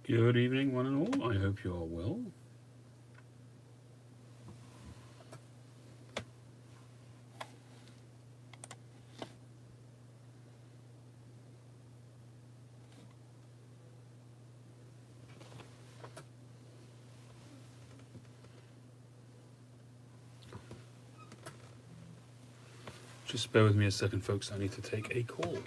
Good evening, one and all. I hope you are well. Just bear with me a second, folks. I need to take a call.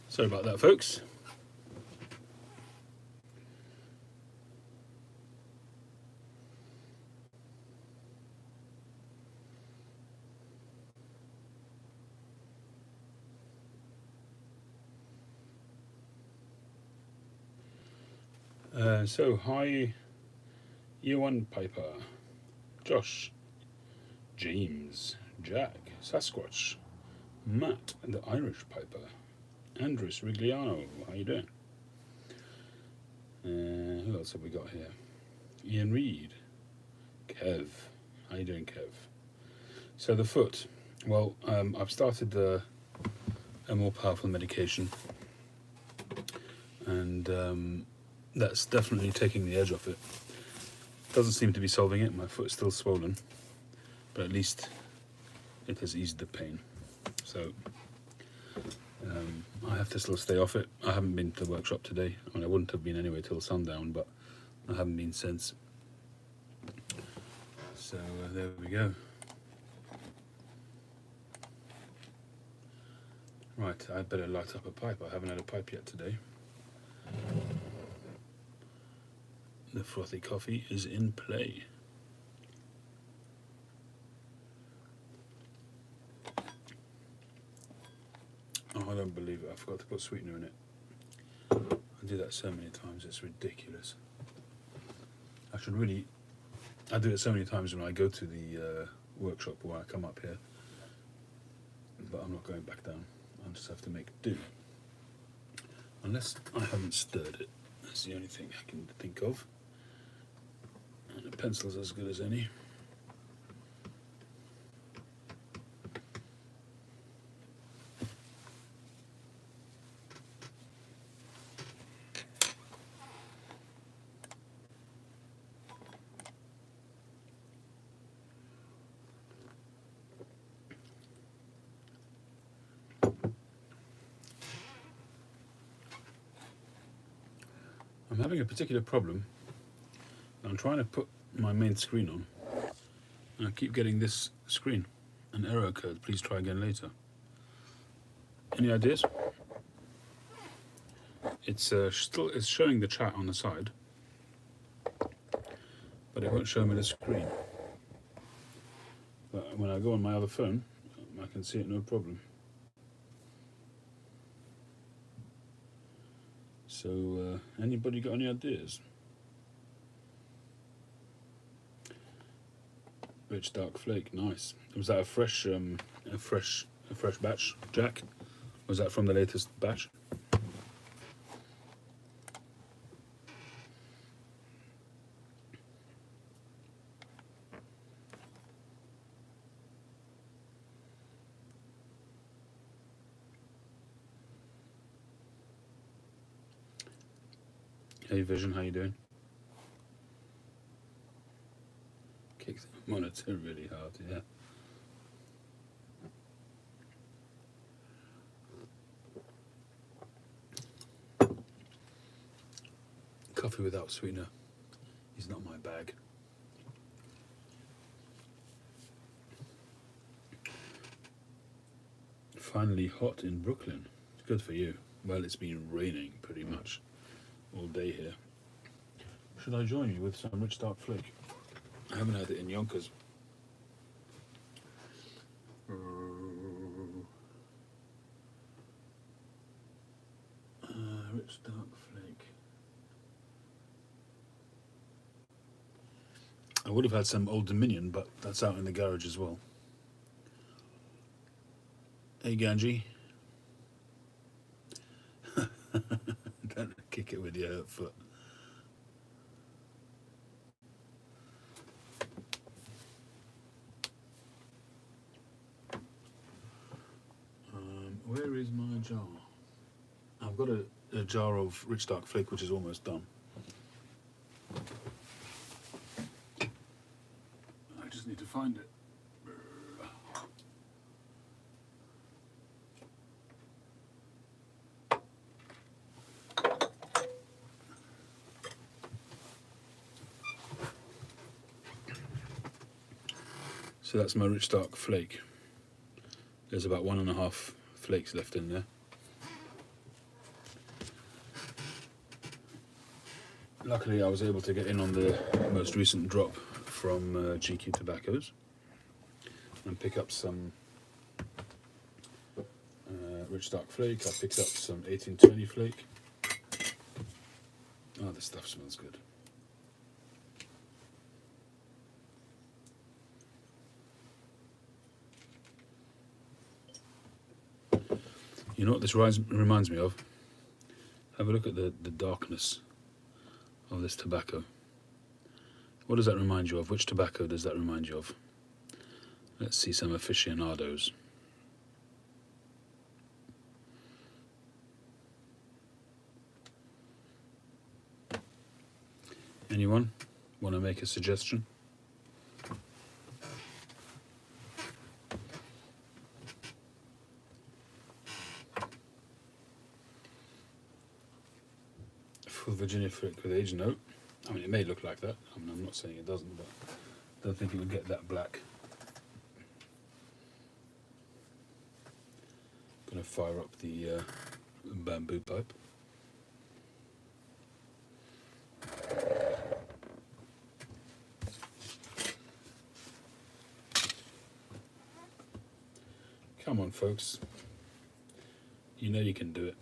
Sorry about that, folks. Hi, Year 1 Piper, Josh, James, Jack, Sasquatch, Matt, the Irish Piper, Andres Rigliano, how you doing? Who else have we got here? Ian Reed, Kev, how you doing, Kev? So the foot, well, I've started a more powerful medication, and that's definitely taking the edge off it. Doesn't seem to be solving it. My foot's still swollen, but at least it has eased the pain. So I have to still stay off it. I haven't been to the workshop today. I mean, I wouldn't have been anyway till sundown, but I haven't been since. So there we go. Right, I'd better light up a pipe. I haven't had a pipe yet today. The frothy coffee is in play. Oh, I don't believe it. I forgot to put sweetener in it. I do that so many times, it's ridiculous. I do it so many times when I go to the workshop where I come up here. But I'm not going back down. I'll just have to make do. Unless I haven't stirred it. That's the only thing I can think of. And the pencil's as good as any. I'm having a particular problem. I'm trying to put my main screen on, and I keep getting this screen. An error occurred. Please try again later. Any ideas? It's it's showing the chat on the side, but it won't show me the screen. But when I go on my other phone, I can see it no problem. So, anybody got any ideas? Rich dark flake, nice. Was that a fresh batch, Jack? Was that from the latest batch? Hey Vision, how you doing? Kick the monitor really hard, yeah. Coffee without sweetener is not my bag. Finally hot in Brooklyn. Good for you. Well, it's been raining pretty much all day here. Should I join you with some rich dark flake? I haven't had it in Yonkers. Rich dark flake. I would have had some Old Dominion, but that's out in the garage as well. Hey Ganji. Don't kick it with your hurt foot. Where is my jar? I've got a jar of rich dark flake which is almost done. I just need to find it. So that's my rich dark flake. There's about 1.5 flakes left in there. Luckily I was able to get in on the most recent drop from GQ Tobaccos and pick up some rich dark flake. I picked up some 1820 flake. Oh, this stuff smells good. You know what this reminds me of? Have a look at the darkness of this tobacco. What does that remind you of? Which tobacco does that remind you of? Let's see some aficionados. Anyone want to make a suggestion? Full Virginia flake with age? No. I mean, it may look like that. I mean, I'm not saying it doesn't, but I don't think it would get that black. Gonna fire up the bamboo pipe. Come on, folks. You know you can do it.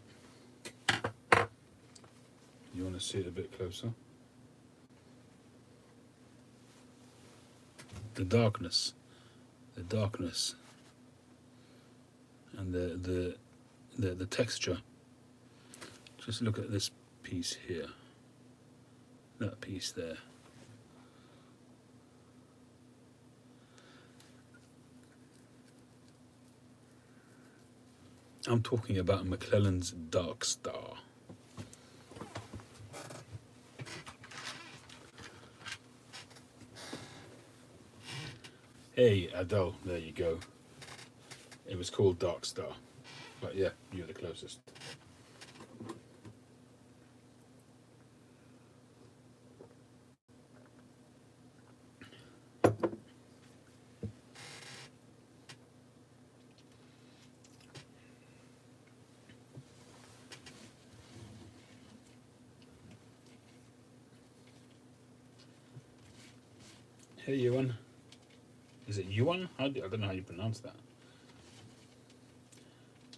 You want to see it a bit closer? The darkness, and the texture. Just look at this piece here, that piece there. I'm talking about McClelland's Dark Star. Hey, Adele, there you go. It was called Dark Star. But yeah, you're the closest. Hey, Ewan. Is it Yuan? I don't know how you pronounce that.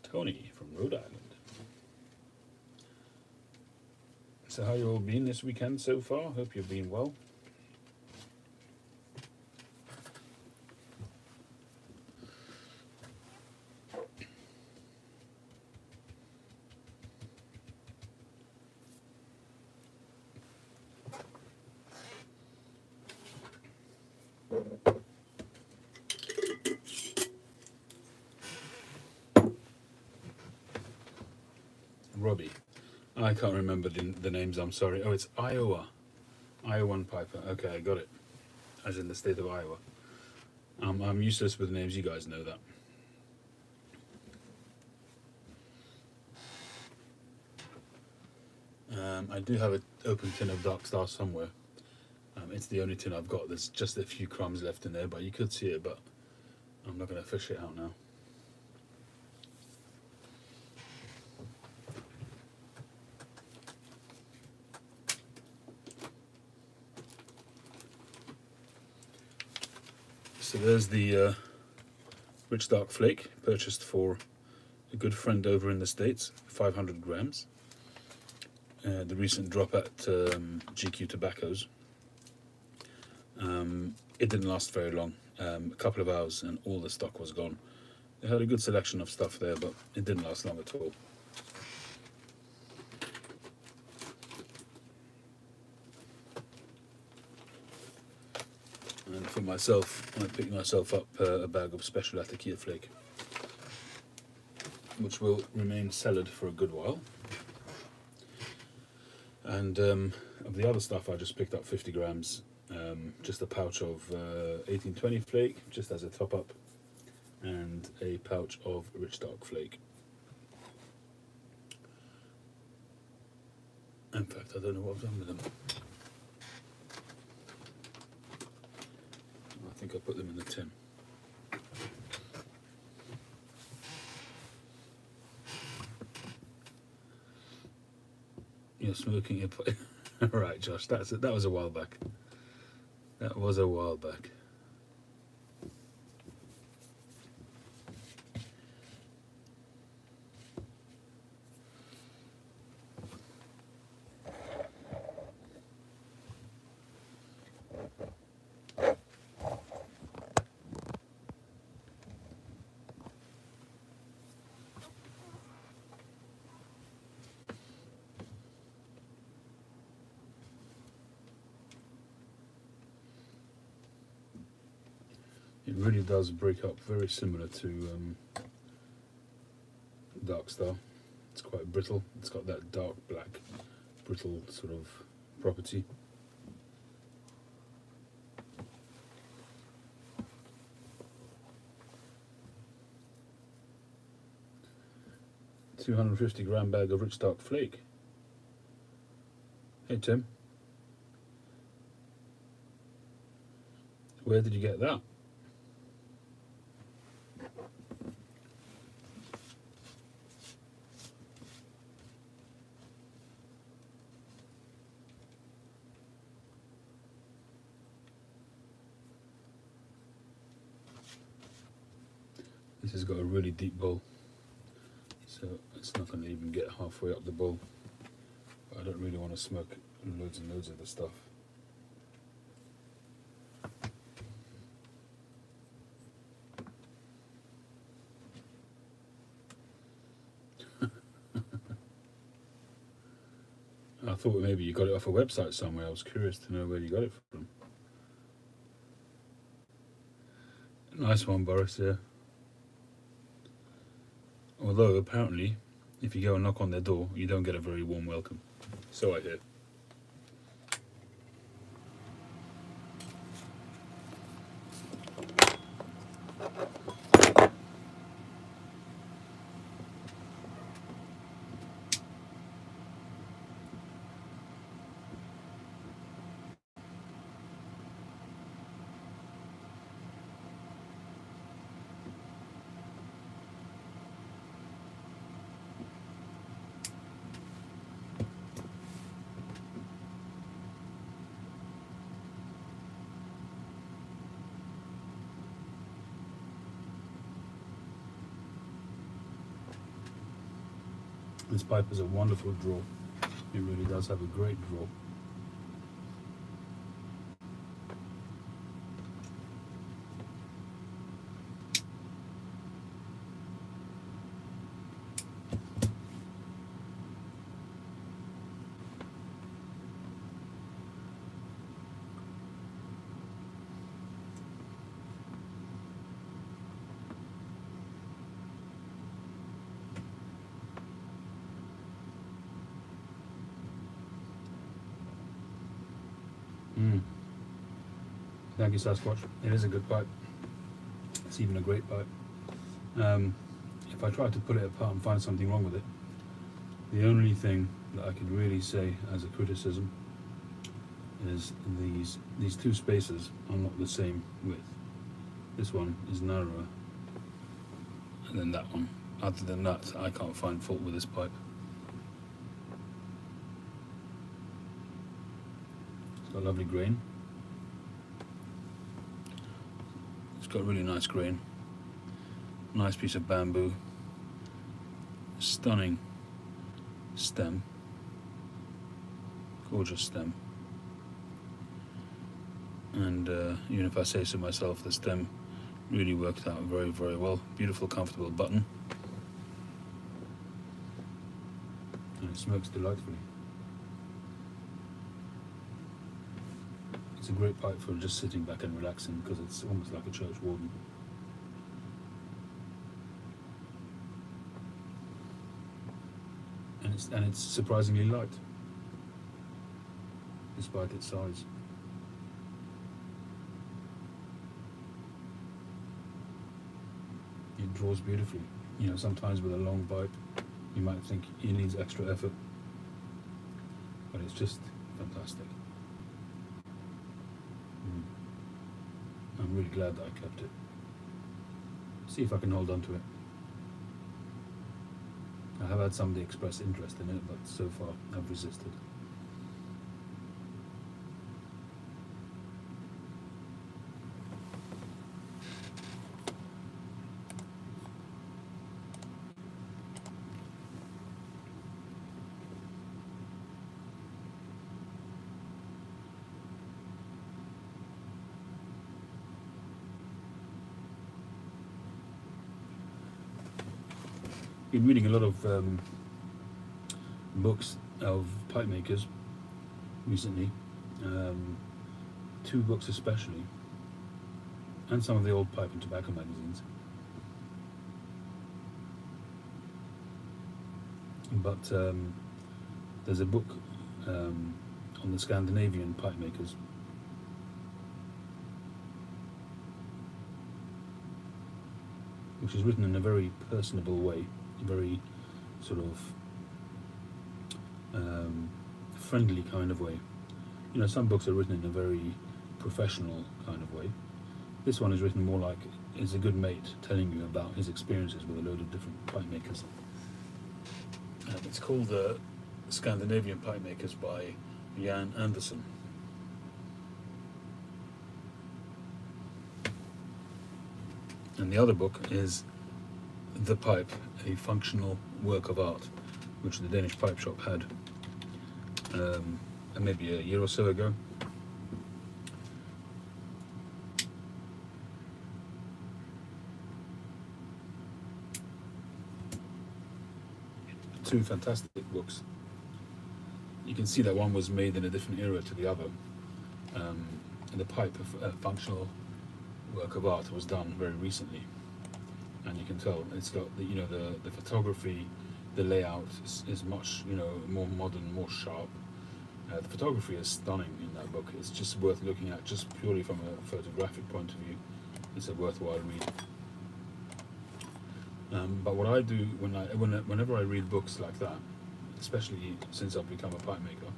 Tony from Rhode Island. So how you all been this weekend so far? Hope you've been well. Robbie, I can't remember the names, I'm sorry. Oh, it's Iowa. Iowan Piper. Okay, I got it. As in the state of Iowa. I'm useless with names, you guys know that. I do have an open tin of Dark Star somewhere. It's the only tin I've got. There's just a few crumbs left in there, but you could see it, but I'm not going to fish it out now. So there's the Rich Dark Flake, purchased for a good friend over in the States, 500 grams. The recent drop at GQ Tobaccos. It didn't last very long, a couple of hours, and all the stock was gone. They had a good selection of stuff there, but it didn't last long at all. And for myself, I picked myself up a bag of Special Attica Flake, which will remain cellared for a good while. And of the other stuff, I just picked up 50 grams, just a pouch of 1820 Flake, just as a top up, and a pouch of Rich Dark Flake. In fact, I don't know what I've done with them. I think I put them in the tin. You're smoking your pipe. Right, Josh, that's it. That was a while back. That was a while back. It really does break up, very similar to Dark Star. It's quite brittle. It's got that dark black, brittle sort of property. $250 bag of Rich Dark Flake. Hey Tim, where did you get that? This has got a really deep bowl, so it's not going to even get halfway up the bowl. But I don't really want to smoke loads and loads of the stuff. I thought maybe you got it off a website somewhere. I was curious to know where you got it from. Nice one, Boris, yeah. Although, apparently, if you go and knock on their door, you don't get a very warm welcome. So I hear. This pipe is a wonderful draw. It really does have a great draw. Thank you, Sasquatch. It is a good pipe. It's even a great pipe. If I try to pull it apart and find something wrong with it, the only thing that I could really say as a criticism is these two spaces are not the same width. This one is narrower than that one. Other than that, I can't find fault with this pipe. It's got lovely grain. It's got really nice grain. Nice piece of bamboo. Stunning stem. Gorgeous stem. And even if I say so myself, the stem really worked out very, very well. Beautiful, comfortable button. And it smokes delightfully. It's a great pipe for just sitting back and relaxing, because it's almost like a church warden. And it's surprisingly light, despite its size. It draws beautifully. You know, sometimes with a long pipe, you might think it needs extra effort, but it's just fantastic. I'm really glad that I kept it. See if I can hold on to it. I have had somebody express interest in it, but so far I've resisted. Been reading a lot of books of pipe makers recently, two books especially, and some of the old pipe and tobacco magazines. But there's a book on the Scandinavian pipe makers, which is written in a very personable way, very sort of friendly kind of way. You know, some books are written in a very professional kind of way. This one is written more like it's a good mate telling you about his experiences with a load of different pipe makers. It's called The Scandinavian Pipe Makers by Jan Anderson. And the other book is The Pipe, a Functional Work of Art, which the Danish Pipe Shop had maybe a year or so ago. Two fantastic books. You can see that one was made in a different era to the other. And The Pipe, a Functional Work of Art, was done very recently. And you can tell it's got the photography, the layout is much more modern, more sharp. The photography is stunning in that book. It's just worth looking at, just purely from a photographic point of view. It's a worthwhile read. But what I do whenever I read books like that, especially since I've become a pipe maker,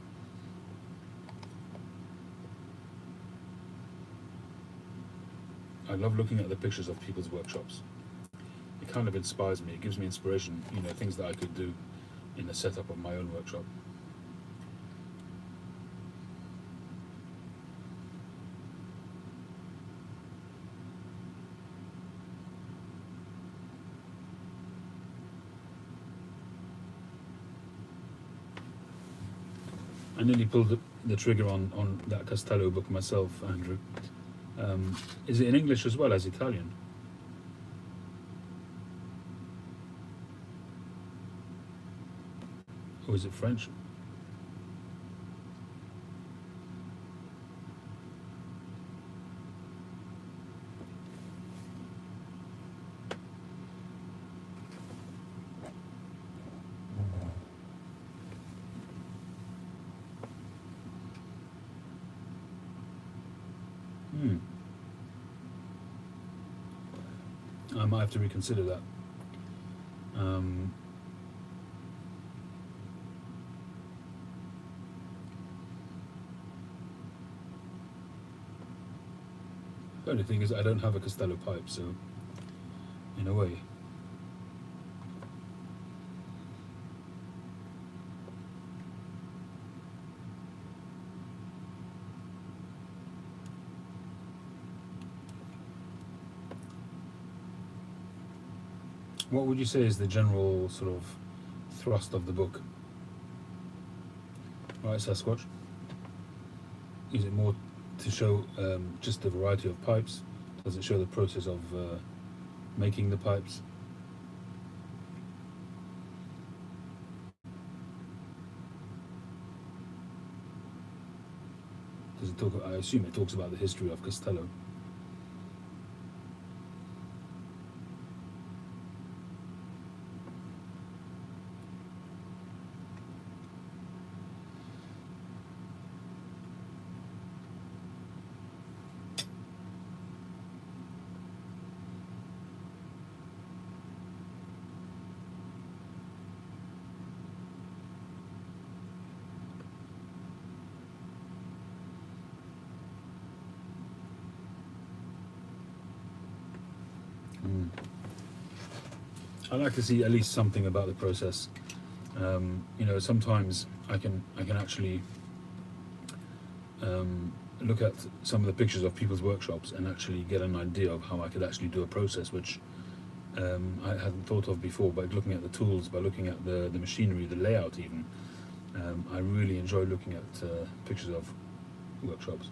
I love looking at the pictures of people's workshops. It kind of inspires me. It gives me inspiration, things that I could do in the setup of my own workshop. I nearly pulled the trigger on that Castello book myself, Andrew. Is it in English as well as Italian? Or is it French? I might have to reconsider that. The only thing is I don't have a Costello pipe, so in a way. What would you say is the general sort of thrust of the book? Right, Sasquatch? Is it more to show just the variety of pipes? Does it show the process of making the pipes? Does it talk? I assume it talks about the history of Costello. I like to see at least something about the process. Sometimes I can actually look at some of the pictures of people's workshops and actually get an idea of how I could actually do a process which I hadn't thought of before. By looking at the tools, by looking at the machinery, the layout even, I really enjoy looking at pictures of workshops.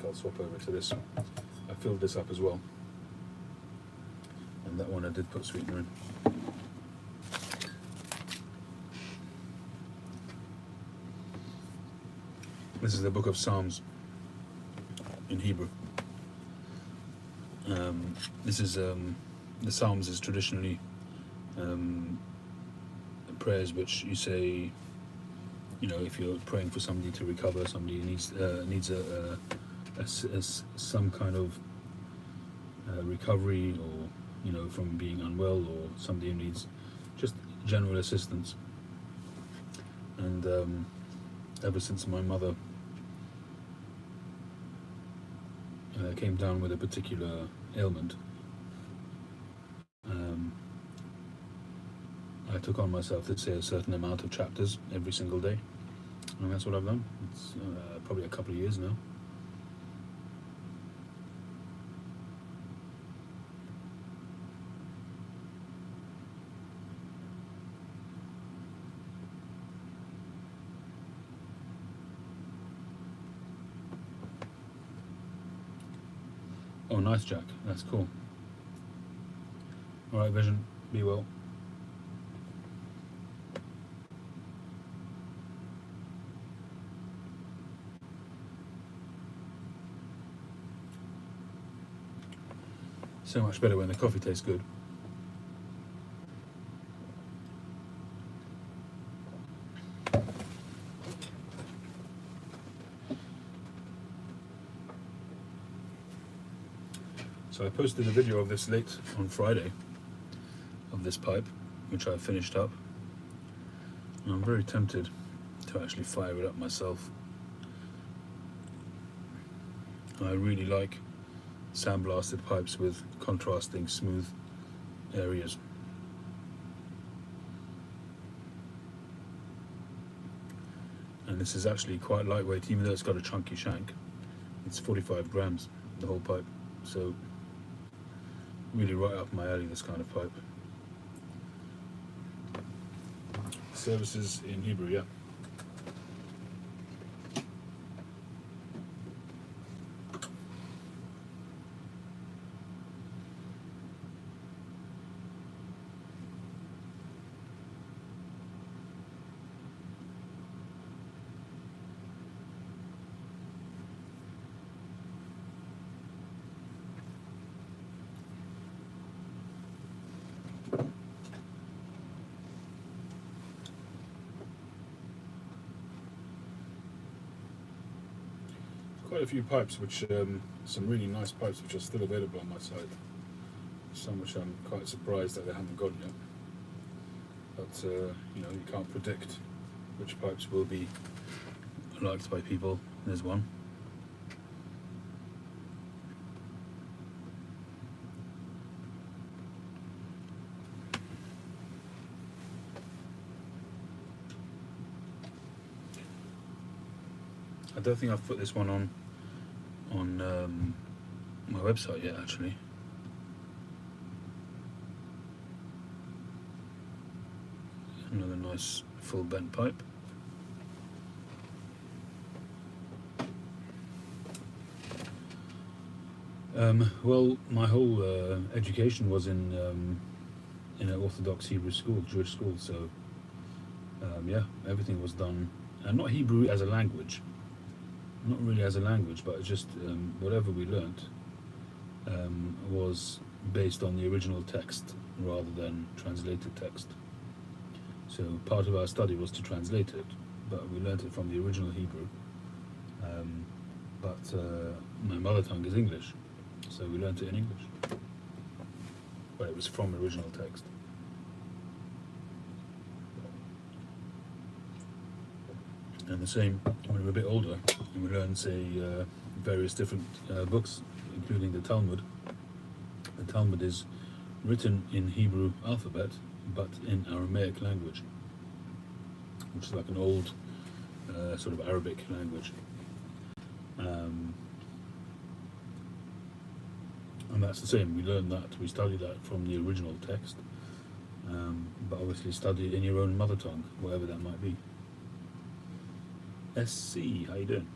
I'll swap over to this. I filled this up as well, and that one I did put sweetener in. This is the book of Psalms in Hebrew. This is the Psalms is traditionally prayers which you say, if you're praying for somebody to recover, somebody needs some kind of recovery, or from being unwell, or somebody who needs just general assistance. And ever since my mother came down with a particular ailment, I took on myself to say a certain amount of chapters every single day, and that's what I've done. It's probably a couple of years now. Oh, nice, Jack. That's cool. All right, Vision. Be well. So much better when the coffee tastes good. So I posted a video of this late on Friday, of this pipe, which I finished up. And I'm very tempted to actually fire it up myself. I really like sandblasted pipes with contrasting smooth areas. And this is actually quite lightweight, even though it's got a chunky shank. It's 45 grams, the whole pipe. So really right up my alley, this kind of pipe. Services in Hebrew, yeah. quite a few pipes, which some really nice pipes, which are still available on my site. Some which I'm quite surprised that they haven't gone yet. But you know, you can't predict which pipes will be liked by people. There's one. I don't think I've put this one on my website yet, actually. Another nice full bent pipe. Well, my whole education was in an Orthodox Hebrew school, Jewish school. So yeah, everything was done, and not Hebrew as a language, not really as a language, but just whatever we learnt was based on the original text rather than translated text. So part of our study was to translate it, but we learnt it from the original Hebrew. But my mother tongue is English, so we learnt it in English, but it was from original text. And the same when we were a bit older, and we learned, say, various different books, including the Talmud. The Talmud is written in Hebrew alphabet, but in Aramaic language, which is like an old sort of Arabic language. And that's the same. We learn that, we study that from the original text, but obviously study it in your own mother tongue, whatever that might be. SC, how you doing?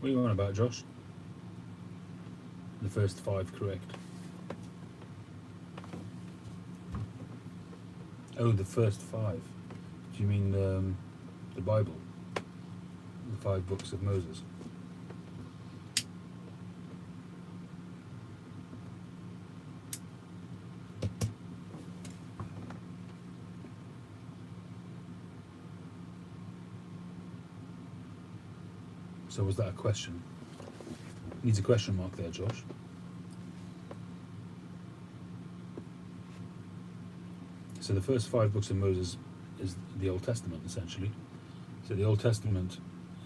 What are you on about, Josh? The first 5 correct. Oh, the first 5. Do you mean the Bible? The 5 books of Moses? So was that a question? Needs a question mark there, Josh. So the first 5 books of Moses is the Old Testament, essentially. So the Old Testament,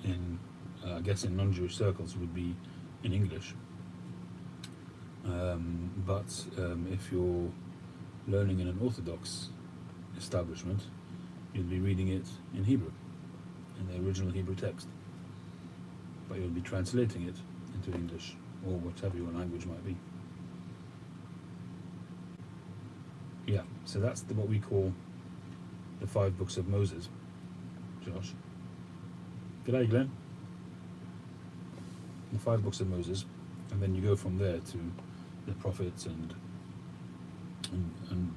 in I guess in non-Jewish circles, would be in English. But if you're learning in an Orthodox establishment, you'll be reading it in Hebrew, in the original Hebrew text. But you'll be translating it into English, or whatever your language might be. Yeah, so that's what we call the 5 books of Moses, Josh. G'day, Glenn. The 5 books of Moses, and then you go from there to the prophets and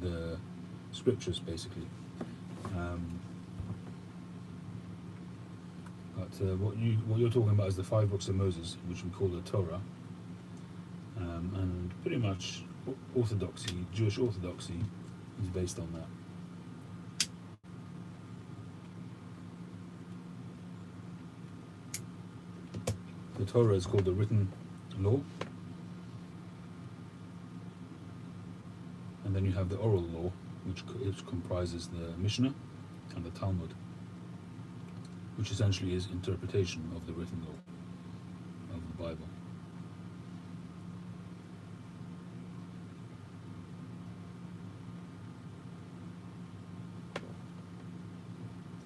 the scriptures, basically. But what you're talking about is the 5 books of Moses, which we call the Torah, and pretty much orthodoxy, Jewish orthodoxy, is based on that. The Torah is called the written law, and then you have the oral law, which comprises the Mishnah and the Talmud, which essentially is interpretation of the written law of the Bible.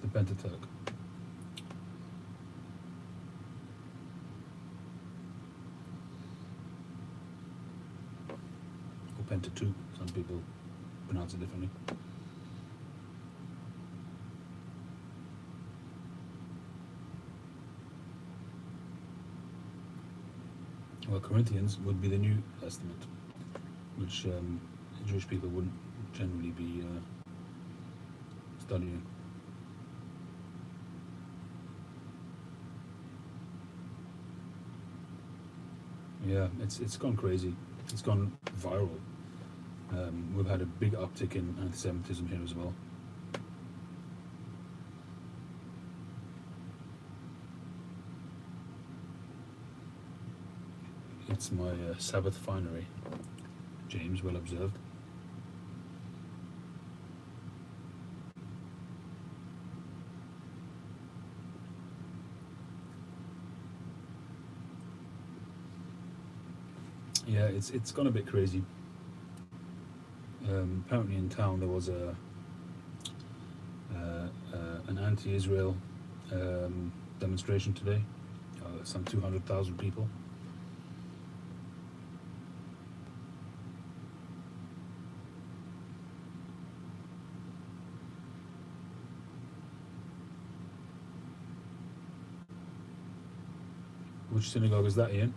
The Pentateuch. Or Pentateuch, some people pronounce it differently. Well, Corinthians would be the New Testament, which Jewish people wouldn't generally be studying. Yeah, it's gone crazy. It's gone viral. We've had a big uptick in anti-Semitism here as well. It's my Sabbath finery. James, well observed. Yeah, it's gone a bit crazy. Apparently in town there was an anti-Israel demonstration today. Some 200,000 people. Which synagogue is that, Ian?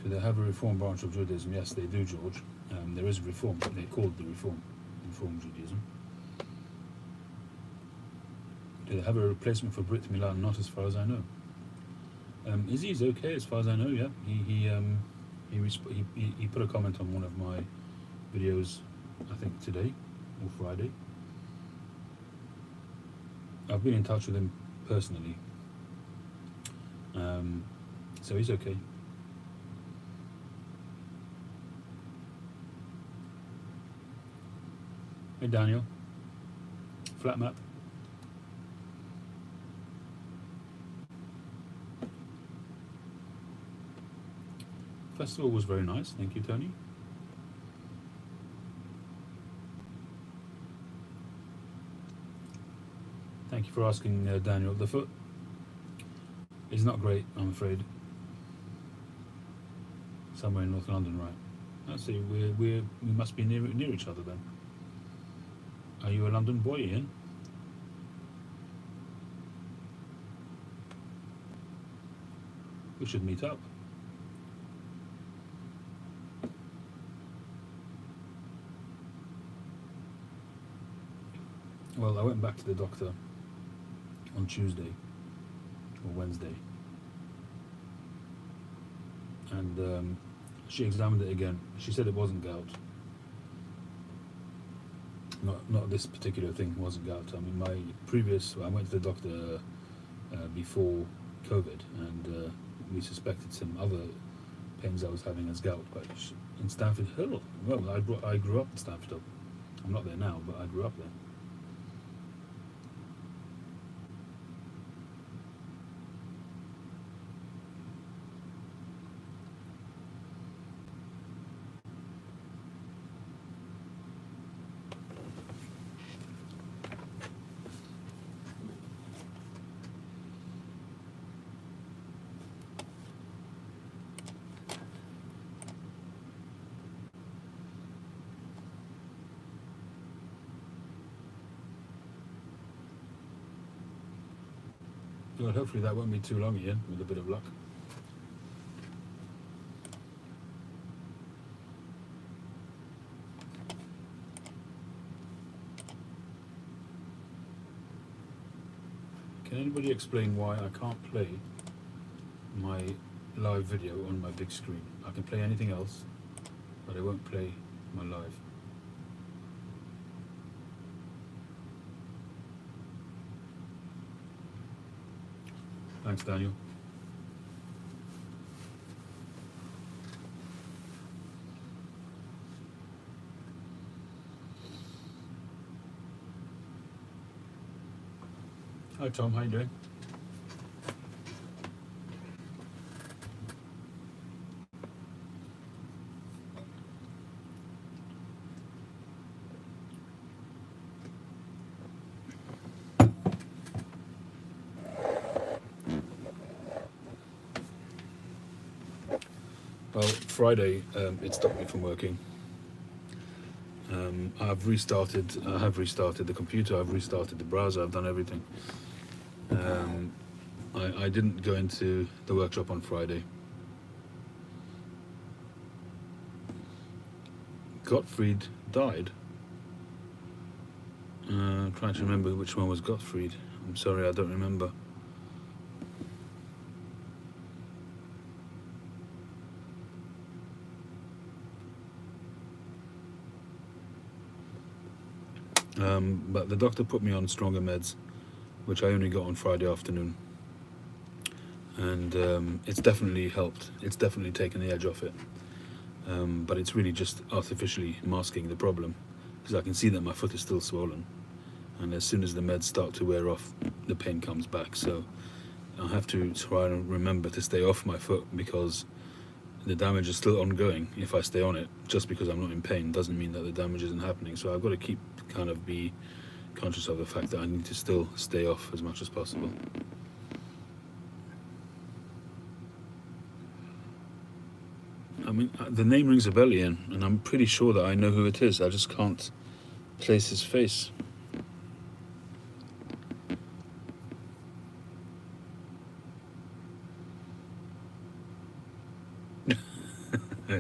Do they have a Reform branch of Judaism? Yes, they do, George. There is Reform. They called the Reform Judaism. Do they have a replacement for Brit Milan? Not as far as I know. Izzy's okay as far as I know. Yeah, he put a comment on one of my videos, I think today or Friday. I've been in touch with him personally, so he's okay. Hey Daniel, flat map. Festival was very nice, thank you, Tony. Thank you for asking, Daniel. The foot is not great, I'm afraid. Somewhere in North London, right? I see. We must be near each other then. Are you a London boy, Ian? We should meet up. Well, I went back to the doctor on Tuesday or Wednesday, and she examined it again. She said it wasn't gout. Not this particular thing wasn't gout. I mean, I went to the doctor before COVID, and we suspected some other pains I was having as gout. But in Stamford Hill, well, I grew up in Stamford Hill. I'm not there now, but I grew up there. Well, hopefully that won't be too long, Ian, with a bit of luck. Can anybody explain why I can't play my live video on my big screen? I can play anything else, but I won't play my live. Thanks, Daniel. Hi Tom, how you doing? Well, Friday it stopped me from working. I have restarted the computer, I've restarted the browser, I've done everything. I didn't go into the workshop on Friday. Gottfried died. I'm trying to remember which one was Gottfried. I'm sorry, I don't remember. But the doctor put me on stronger meds, which I only got on Friday afternoon, and it's definitely helped. It's definitely taken the edge off it, but it's really just artificially masking the problem, because I can see that my foot is still swollen, and as soon as the meds start to wear off, the pain comes back. So I have to try and remember to stay off my foot, because the damage is still ongoing. If I stay on it, just because I'm not in pain doesn't mean that the damage isn't happening. So I've got to be conscious of the fact that I need to still stay off as much as possible. I mean, the name rings a bell, Ian, and I'm pretty sure that I know who it is. I just can't place his face.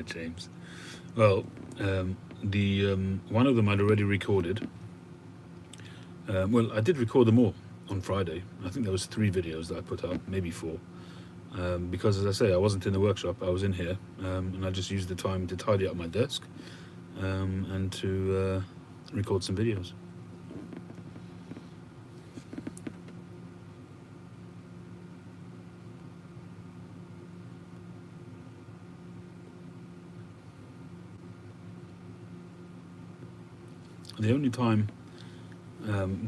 James. Well, the one of them I'd already recorded. Well, I did record them all on Friday. I think there was 3 videos that I put up, maybe 4. Because, as I say, I wasn't in the workshop. I was in here, and I just used the time to tidy up my desk and to record some videos. The only time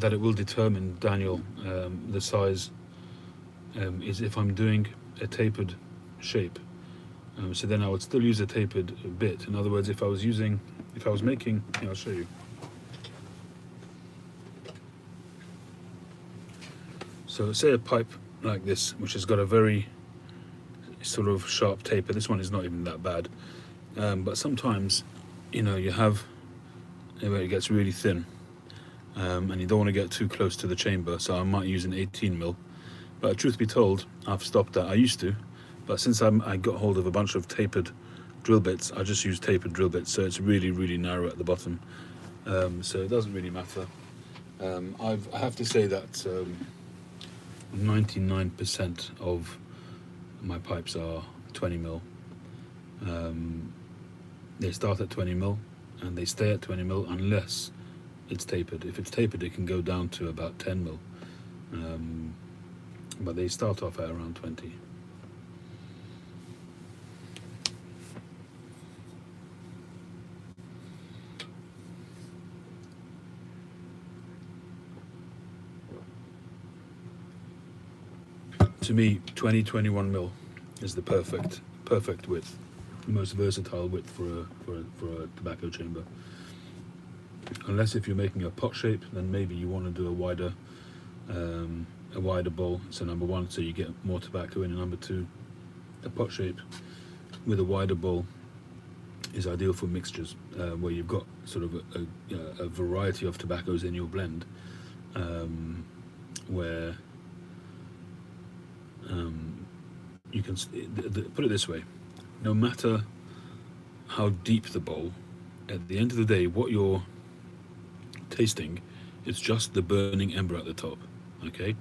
that it will determine, Daniel, the size is if I'm doing a tapered shape. So then I would still use a tapered bit. In other words, if I was making, I'll show you. So say a pipe like this, which has got a very sort of sharp taper. This one is not even that bad, but sometimes, you have where it gets really thin, and you don't want to get too close to the chamber, so I might use an 18mm. But truth be told, I've stopped that. I used to, but since I got hold of a bunch of tapered drill bits, I just use tapered drill bits, so it's really, really narrow at the bottom, so it doesn't really matter. I have to say that 99% of my pipes are 20mm. They start at 20mm and they stay at 20mm unless it's tapered. If it's tapered, it can go down to about 10mm, but they start off at around 20. To me, 21mm is the perfect width, the most versatile width for a tobacco chamber. Unless if you're making a pot shape, then maybe you want to do a wider bowl. So number 1, so you get more tobacco in, and number 2, a pot shape with a wider bowl is ideal for mixtures where you've got sort of a variety of tobaccos in your blend, where you can put it this way: no matter how deep the bowl, at the end of the day, what you're tasting is just the burning ember at the top. Okay,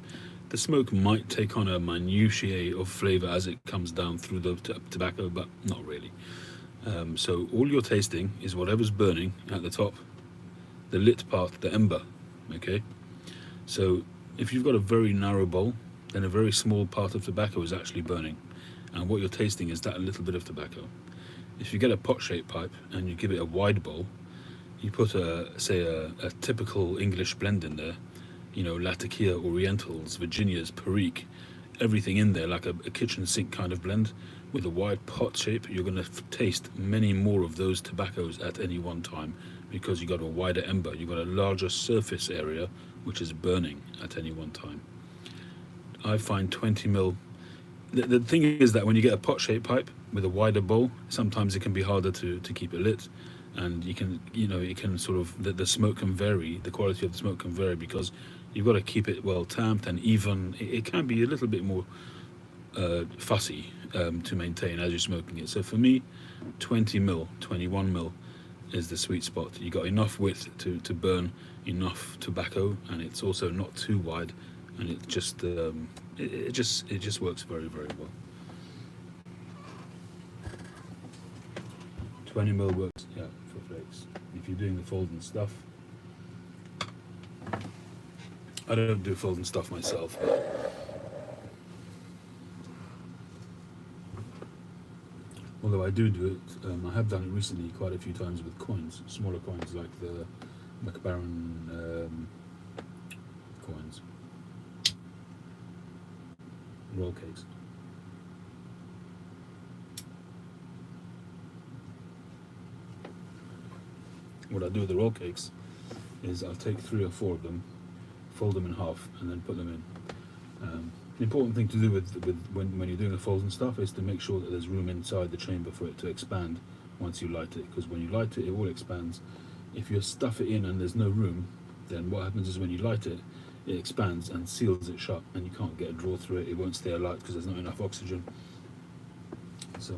the smoke might take on a minutiae of flavor as it comes down through the tobacco, but not really. So all you're tasting is whatever's burning at the top, the lit part, the ember. Okay, so if you've got a very narrow bowl, then a very small part of tobacco is actually burning, and what you're tasting is that little bit of tobacco. If you get a pot-shaped pipe and you give it a wide bowl, you put a typical English blend in there, Latakia, Orientals, Virginias, Perique, everything in there, like a kitchen sink kind of blend with a wide pot shape. You're going to taste many more of those tobaccos at any one time, because you've got a wider ember, you've got a larger surface area which is burning at any one time. I find 20mm. The thing is that when you get a pot-shaped pipe with a wider bowl, sometimes it can be harder to keep it lit, and it can sort of, the smoke can vary, the quality of the smoke can vary, because you've got to keep it well tamped and even. It can be a little bit more fussy to maintain as you're smoking it. So for me, 20mm, 21mm is the sweet spot. You got enough width to burn enough tobacco, and it's also not too wide, and it just works very, very well. 20mm works, yeah, for flakes. If you're doing the folding stuff, I don't do folding stuff myself. Although I do it, I have done it recently quite a few times with coins, smaller coins like the McBaron coins, roll cakes. What I do with the roll cakes is I'll take 3 or 4 of them, fold them in half, and then put them in. The important thing to do with when you're doing the folding stuff is to make sure that there's room inside the chamber for it to expand once you light it, because when you light it, it all expands. If you stuff it in and there's no room, then what happens is when you light it, it expands and seals it shut, and you can't get a draw through it. It won't stay alight because there's not enough oxygen. So,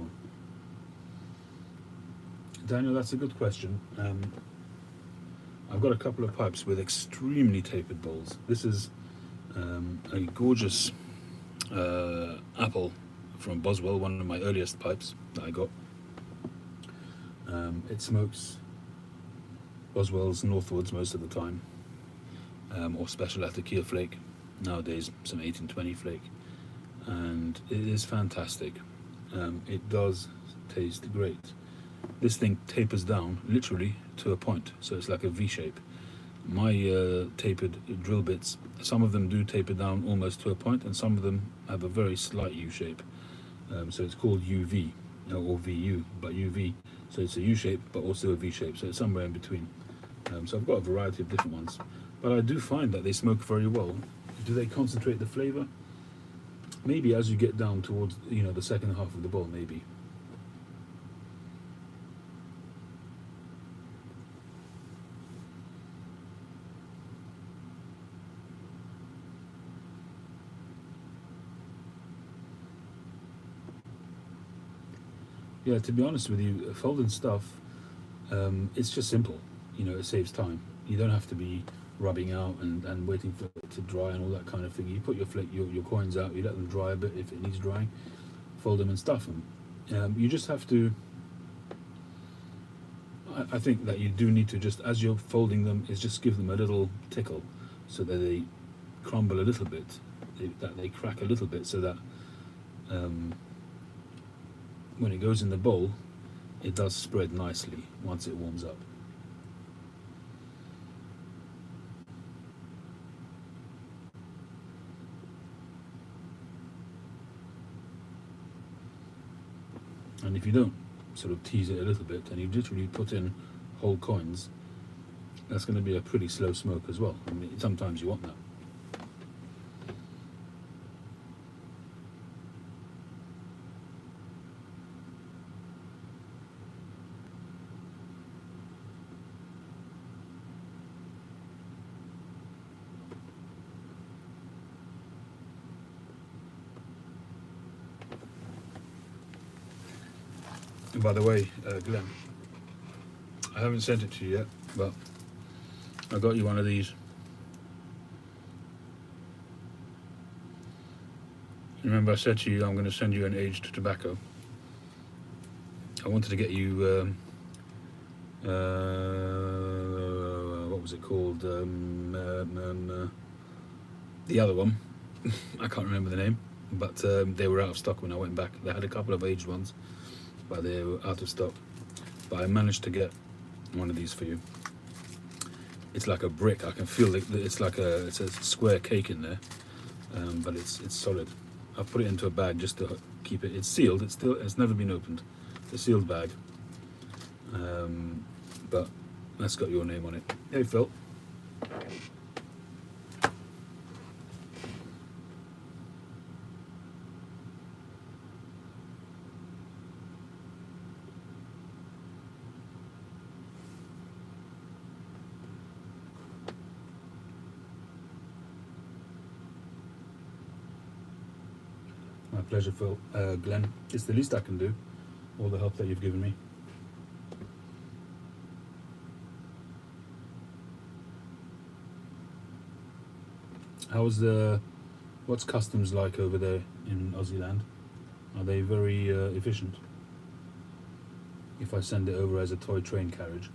Daniel, that's a good question. I've got a couple of pipes with extremely tapered bowls. This is a gorgeous apple from Boswell, one of my earliest pipes that I got. It smokes Boswell's Northwoods most of the time, or special Latakia Flake, nowadays some 1820 Flake, and it is fantastic. It does taste great. This thing tapers down literally to a point, so it's like a V shape. My tapered drill bits, some of them do taper down almost to a point, and some of them have a very slight U shape. So it's called UV or VU, but UV. So it's a U shape, but also a V shape. So it's somewhere in between. So I've got a variety of different ones, but I do find that they smoke very well. Do they concentrate the flavour? Maybe as you get down towards the second half of the bowl, maybe. Yeah, to be honest with you, folding stuff, it's just simple. It saves time. You don't have to be rubbing out and waiting for it to dry and all that kind of thing. You put your coins out, you let them dry a bit if it needs drying, fold them and stuff them. You just have to, I think that you do need to just, as you're folding them, is just give them a little tickle so that they crumble a little bit, that they crack a little bit, so that when it goes in the bowl, it does spread nicely once it warms up. And if you don't sort of tease it a little bit and you literally put in whole coins, that's going to be a pretty slow smoke as well. I mean, sometimes you want that. And by the way, Glenn, I haven't sent it to you yet, but I got you one of these. Remember I said to you I'm going to send you an aged tobacco. I wanted to get you, what was it called? The other one. I can't remember the name, but they were out of stock when I went back. They had a couple of aged ones, but they were out of stock. But I managed to get one of these for you. It's like a brick. I can feel it's a square cake in there, but it's solid. I've put it into a bag just to keep it. It's sealed. It's never been opened. It's a sealed bag, but that's got your name on it. Hey Phil. My pleasure, Phil. Glenn, it's the least I can do, all the help that you've given me. What's customs like over there in Aussie land? Are they very efficient? If I send it over as a toy train carriage?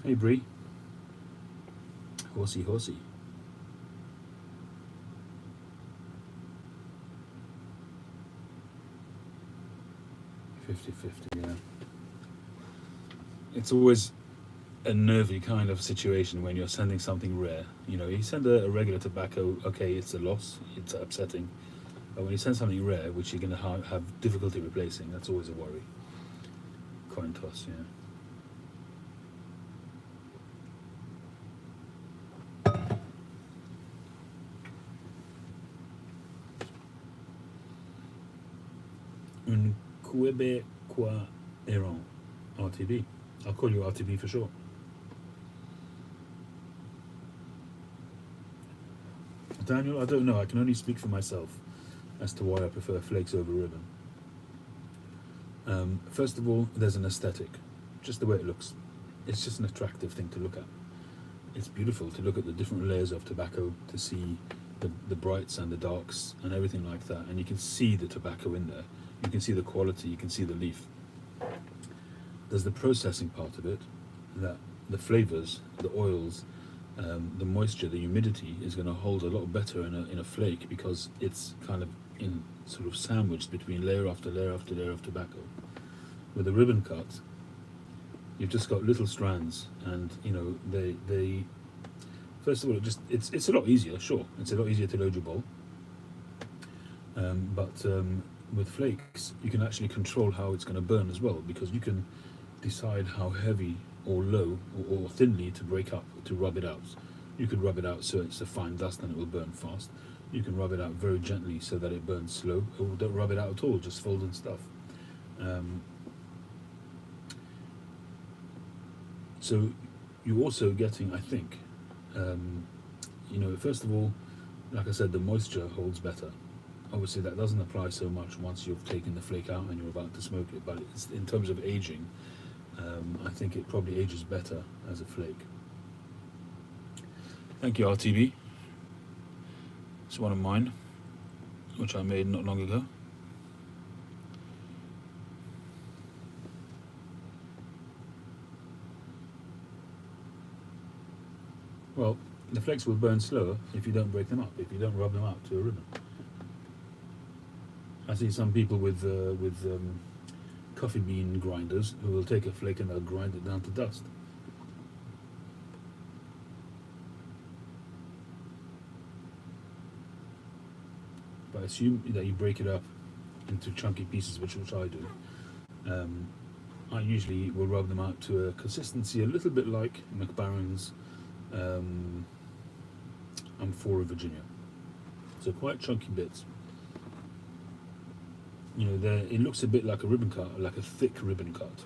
Hey Bree, horsey horsey. 50-50, yeah. It's always a nervy kind of situation when you're sending something rare. You know, you send a regular tobacco, okay, it's a loss, it's upsetting. But when you send something rare, which you're going to have difficulty replacing, that's always a worry. Coin toss, yeah. Un Québécois errant. RTB. I'll call you RTB for short. Daniel, I don't know. I can only speak for myself as to why I prefer flakes over ribbon. First of all, there's an aesthetic, just the way it looks. It's just an attractive thing to look at. It's beautiful to look at the different layers of tobacco, to see the brights and the darks and everything like that. And you can see the tobacco in there. You can see the quality, you can see the leaf. There's the processing part of it, that the flavors, the oils, the moisture, the humidity is going to hold a lot better in a flake, because it's kind of in sort of sandwiched between layer after layer after layer of tobacco. With a ribbon cut, you've just got little strands, and you know they first of all it's a lot easier. Sure, it's a lot easier to load your bowl, but with flakes you can actually control how it's going to burn as well, because you can decide how heavy or low or thinly to break up, to rub it out. You could rub it out so it's a fine dust and it will burn fast. You can rub it out very gently so that it burns slow, or don't rub it out at all, just fold and stuff. So you're also getting, I think, you know, first of all, like I said, the moisture holds better. Obviously that doesn't apply so much once you've taken the flake out and you're about to smoke it, but it's, in terms of aging, I think it probably ages better as a flake. Thank you, RTB. It's one of mine, which I made not long ago. Well, the flakes will burn slower if you don't break them up, if you don't rub them out to a ribbon. I see some people with coffee bean grinders who will take a flake and they'll grind it down to dust. But I assume that you break it up into chunky pieces, which I do. I usually will rub them out to a consistency a little bit like McBaron's Amphora Virginia. So quite chunky bits. You know, it looks a bit like a ribbon cut, like a thick ribbon cut.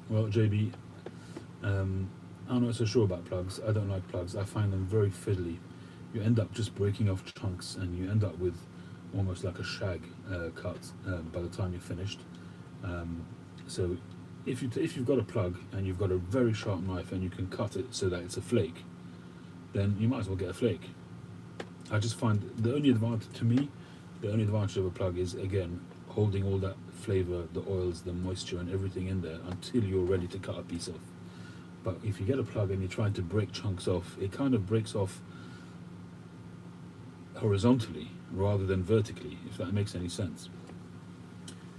Well, JB, I'm not so sure about plugs. I don't like plugs. I find them very fiddly. You end up just breaking off chunks, and you end up with almost like a shag cut by the time you're finished. So if you've got a plug and you've got a very sharp knife and you can cut it so that it's a flake, then you might as well get a flake. I just find the only advantage of a plug is, again, holding all that flavour, the oils, the moisture and everything in there until you're ready to cut a piece off. But if you get a plug and you're trying to break chunks off, it kind of breaks off horizontally rather than vertically, if that makes any sense.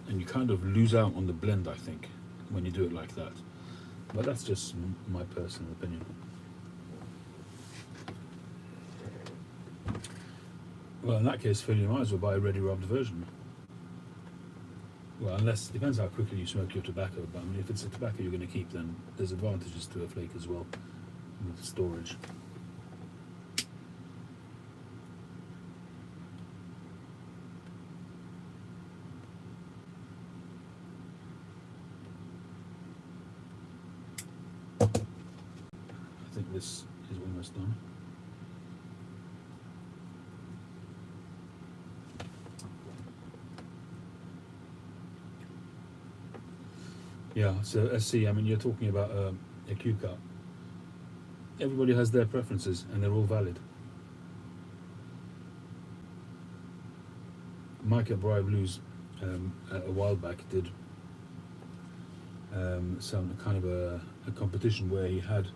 And you kind of lose out on the blend, I think, when you do it like that. But that's just my personal opinion. Well, in that case, Phil, you might as well buy a ready rubbed version. Well, unless, depends how quickly you smoke your tobacco, but I mean, if it's a tobacco you're going to keep, then there's advantages to a flake as well with storage. I think this is almost done. Yeah, so SC, I mean, you're talking about a Q cut. Everybody has their preferences and they're all valid. Micah Briar Blues a while back did some kind of a competition where he had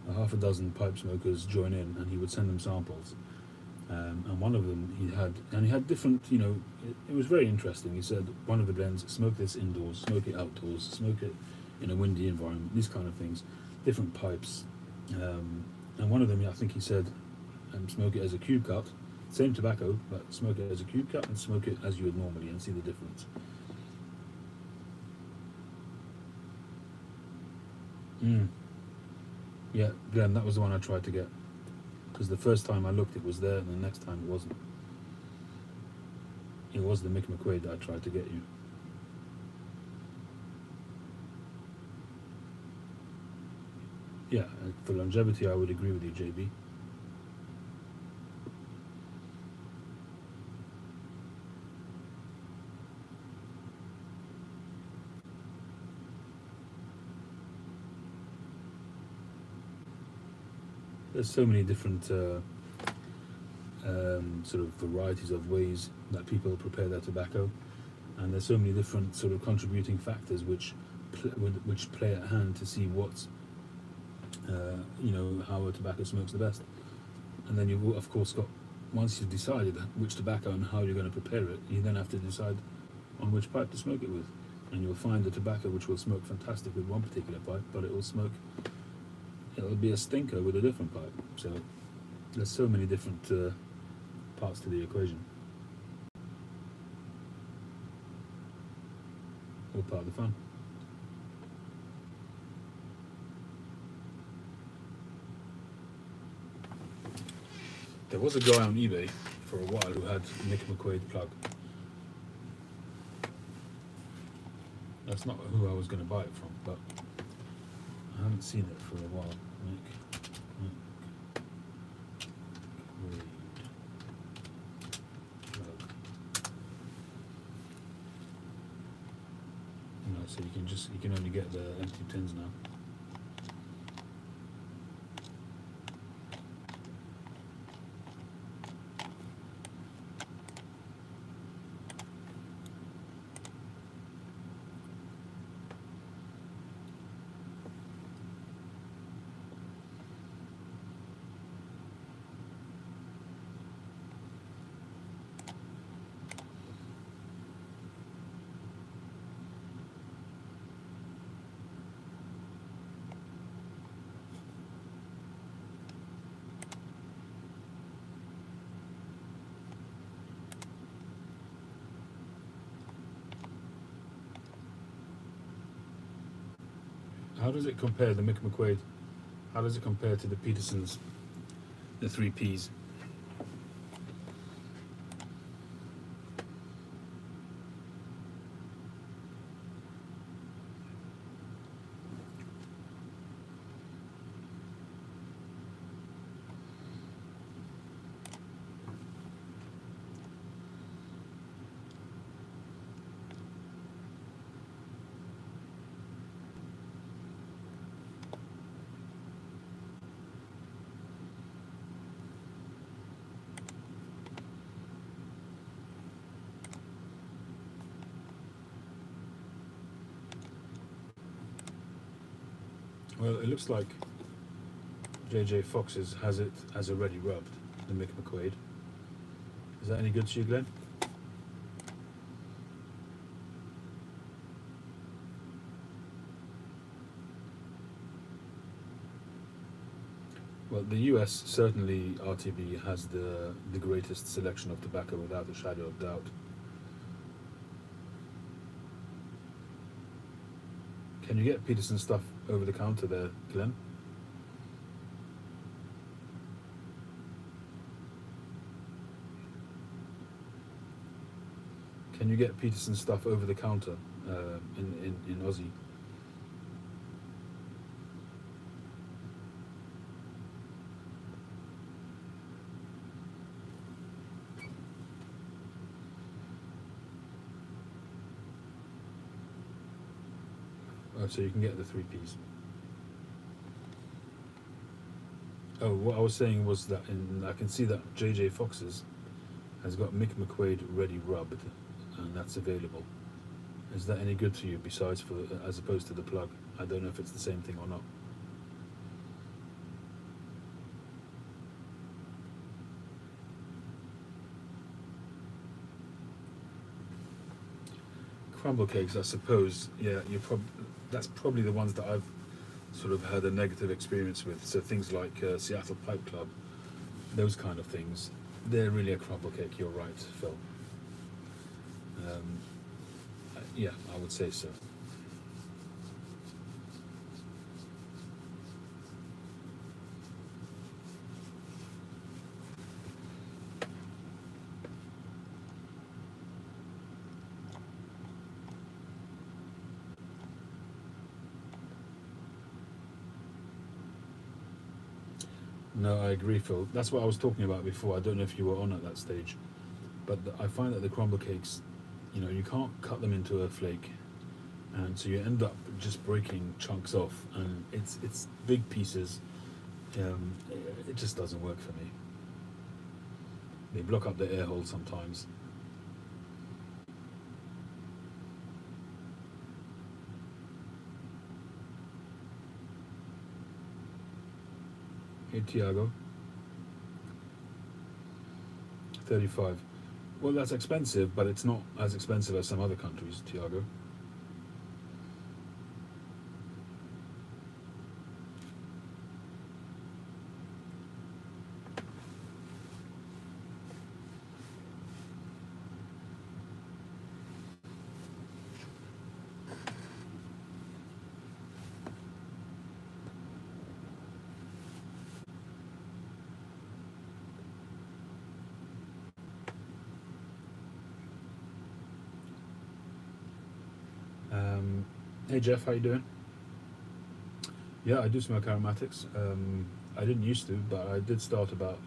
a half a dozen pipe smokers join in, and he would send them samples. And one of them he had different, it was very interesting. He said one of the blends, smoke this indoors, smoke it outdoors, smoke it in a windy environment, these kind of things, different pipes. And one of them, I think he said, smoke it as a cube cut, same tobacco, but smoke it as a cube cut and smoke it as you would normally and see the difference. Yeah, Glenn, that was the one I tried to get. Because the first time I looked, it was there, and the next time it wasn't. It was the Mick McQuaid that I tried to get you. Yeah, for longevity, I would agree with you, JB. There's so many different sort of varieties of ways that people prepare their tobacco, and there's so many different sort of contributing factors which play at hand to see what's how a tobacco smokes the best. And then you've of course got, once you've decided which tobacco and how you're going to prepare it, you then have to decide on which pipe to smoke it with, and you'll find a tobacco which will smoke fantastic with one particular pipe, but it'll be a stinker with a different pipe. So there's so many different parts to the equation. All part of the fun. There was a guy on eBay for a while who had Mick McQuaid plug. That's not who I was going to buy it from, but I haven't seen it for a while. Mick McQuaid plug. No, so you can only get the empty tins now. How does it compare, the Mick McQuaid? How does it compare to the Petersons, the 3Ps? Well, it looks like JJ Fox's has it as already rubbed, the Mick McQuaid. Is that any good to you, Glenn? Well, the US, certainly RTB has the greatest selection of tobacco without a shadow of doubt. Can you get Peterson stuff over the counter there, Glenn? Can you get Peterson stuff over the counter in Aussie? Oh, so you can get the 3Ps. Oh, what I was saying was that I can see that JJ Fox's has got Mick McQuaid ready rubbed, and that's available. Is that any good to you besides for as opposed to the plug? I don't know if it's the same thing or not. Crumble cakes, I suppose. Yeah, that's probably the ones that I've sort of had a negative experience with. So things like Seattle Pipe Club, those kind of things, they're really a crumble cake. You're right, Phil. Yeah, I would say so. No, I agree, Phil. That's what I was talking about before. I don't know if you were on at that stage, but I find that the crumble cakes, you can't cut them into a flake, and so you end up just breaking chunks off, and it's big pieces. It just doesn't work for me. They block up the air hole sometimes. Hey, Tiago. 35. Well, that's expensive, but it's not as expensive as some other countries, Tiago. Hey Jeff, how you doing? Yeah, I do smoke aromatics. I didn't used to, but I did start about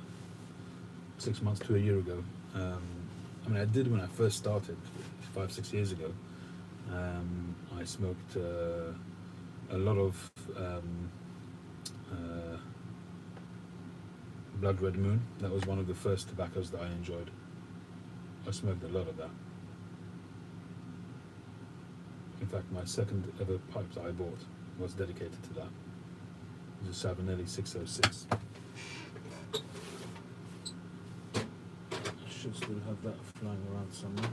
6 months to a year ago. I did when I first started 5-6 years ago. I smoked a lot of Blood Red Moon. That was one of the first tobaccos that I enjoyed. I smoked a lot of that. In fact, my second ever pipe that I bought was dedicated to that. It was a Savinelli 606. I should still have that flying around somewhere.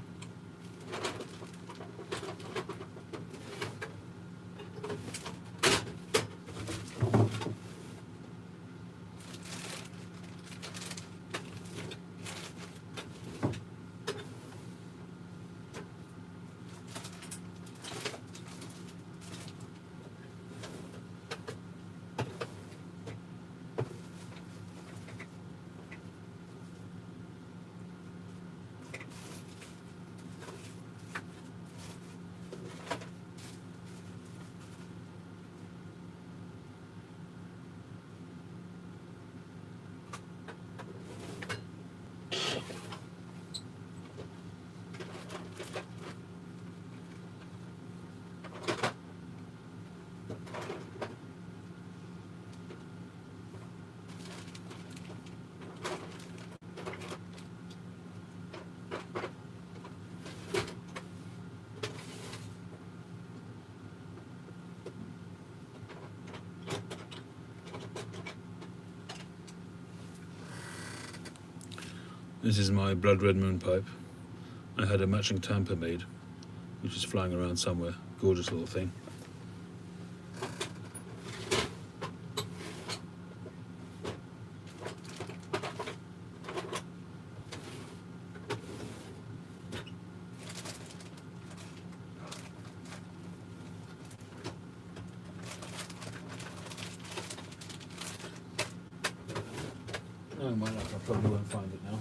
This is my Blood Red Moon pipe. I had a matching tamper made, which is flying around somewhere. Gorgeous little thing. Oh my luck, I probably won't find it now.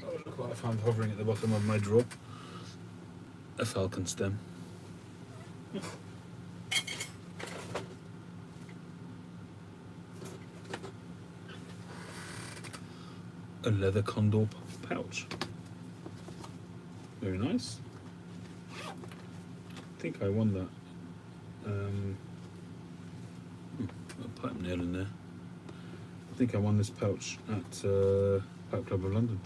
Oh, look what I found hovering at the bottom of my drawer. a falcon stem. A leather condor pouch. Very nice. I think I won that. A pipe nail in there. I think I won this pouch at Pipe Club of London.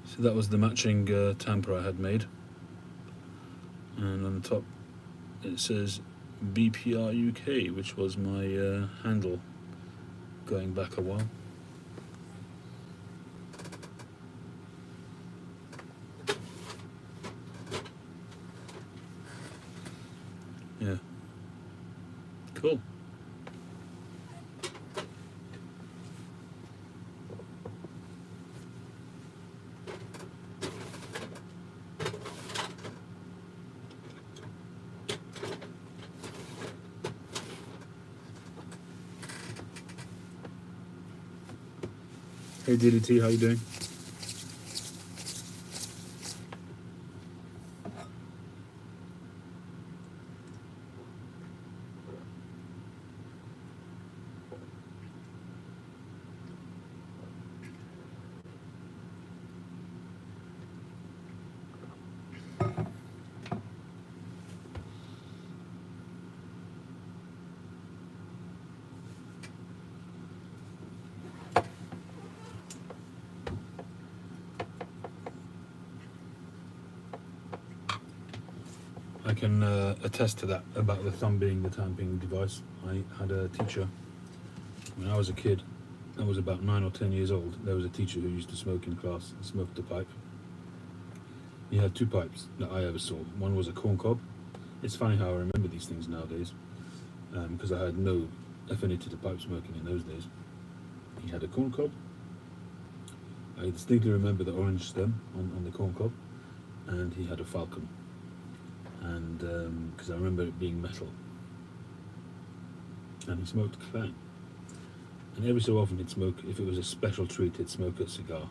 So that was the matching tamper I had made, and on the top it says BPR UK, which was my handle going back a while. Yeah, cool. Hey DDT, how you doing? I can attest to that about the thumb being the tamping device. I had a teacher when I was a kid. I was about 9 or 10 years old. There was a teacher who used to smoke in class. He smoked a pipe. He had two pipes that I ever saw. One was a corn cob. It's funny how I remember these things nowadays, because I had no affinity to pipe smoking in those days. He had a corn cob. I distinctly remember the orange stem on the corn cob, and he had a falcon. And because I remember it being metal, and he smoked clang, and every so often he'd smoke, if it was a special treat, he'd smoke a cigar,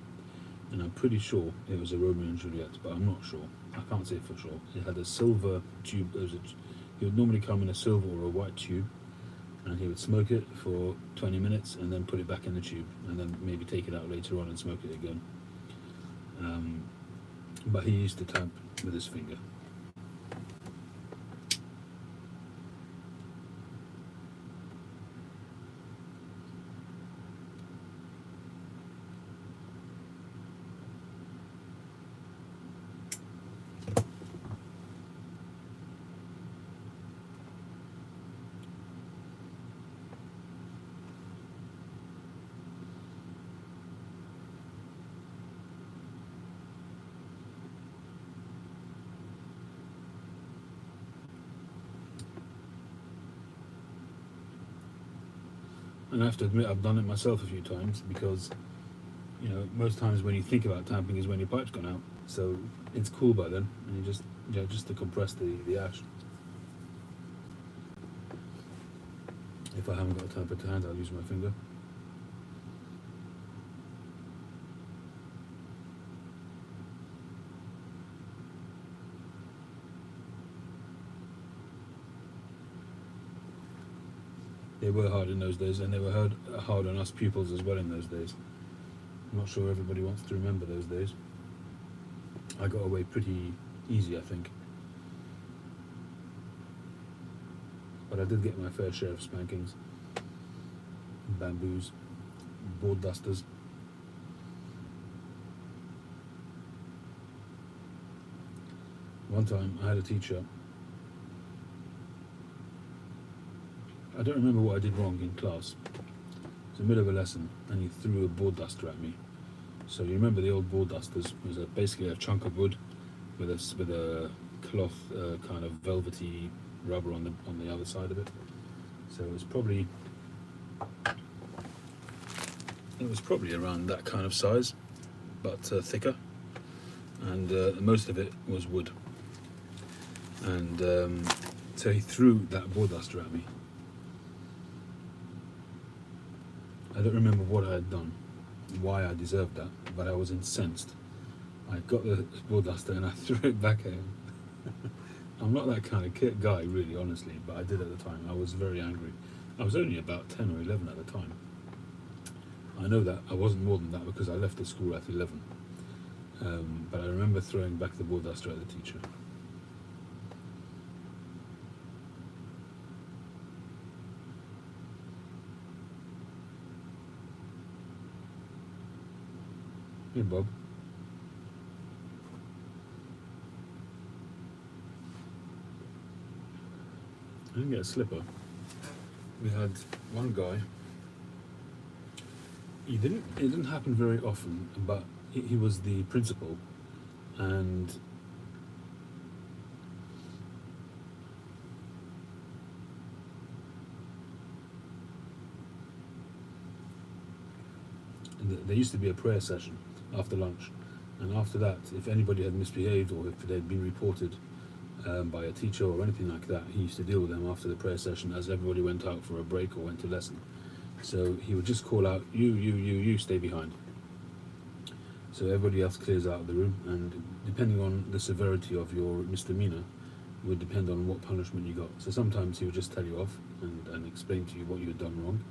and I'm pretty sure it was a Romeo and Juliet, but I'm not sure. I can't say for sure. It had a silver tube. He would normally come in a silver or a white tube, and he would smoke it for 20 minutes and then put it back in the tube, and then maybe take it out later on and smoke it again. But he used to tamp with his finger. And I have to admit, I've done it myself a few times, because, you know, most times when you think about tamping is when your pipe's gone out. So it's cool by then, and you just to compress the ash. If I haven't got a tamper to hand, I'll use my finger. They were hard in those days, and they were hard on us pupils as well in those days. I'm not sure everybody wants to remember those days. I got away pretty easy, I think. But I did get my fair share of spankings, bamboos, board dusters. One time I had a teacher, I don't remember what I did wrong in class. It was the middle of a lesson and he threw a board duster at me. So you remember the old board dusters? It was basically a chunk of wood with a cloth kind of velvety rubber on the other side of it. So it was probably around that kind of size, but thicker, and most of it was wood. And so he threw that board duster at me. I don't remember what I had done, why I deserved that, but I was incensed. I got the board duster and I threw it back at him. I'm not that kind of guy, really, honestly, but I did at the time. I was very angry. I was only about 10 or 11 at the time. I know that I wasn't more than that because I left the school at 11. But I remember throwing back the board duster at the teacher. Hey, Bob. I didn't get a slipper. We had one guy. It didn't happen very often, but he was the principal, and there used to be a prayer session after lunch, and after that, if anybody had misbehaved or if they'd been reported by a teacher or anything like that, he used to deal with them after the prayer session as everybody went out for a break or went to lesson. So he would just call out, you stay behind. So everybody else clears out of the room, and depending on the severity of your misdemeanor would depend on what punishment you got. So sometimes he would just tell you off and explain to you what you had done wrong.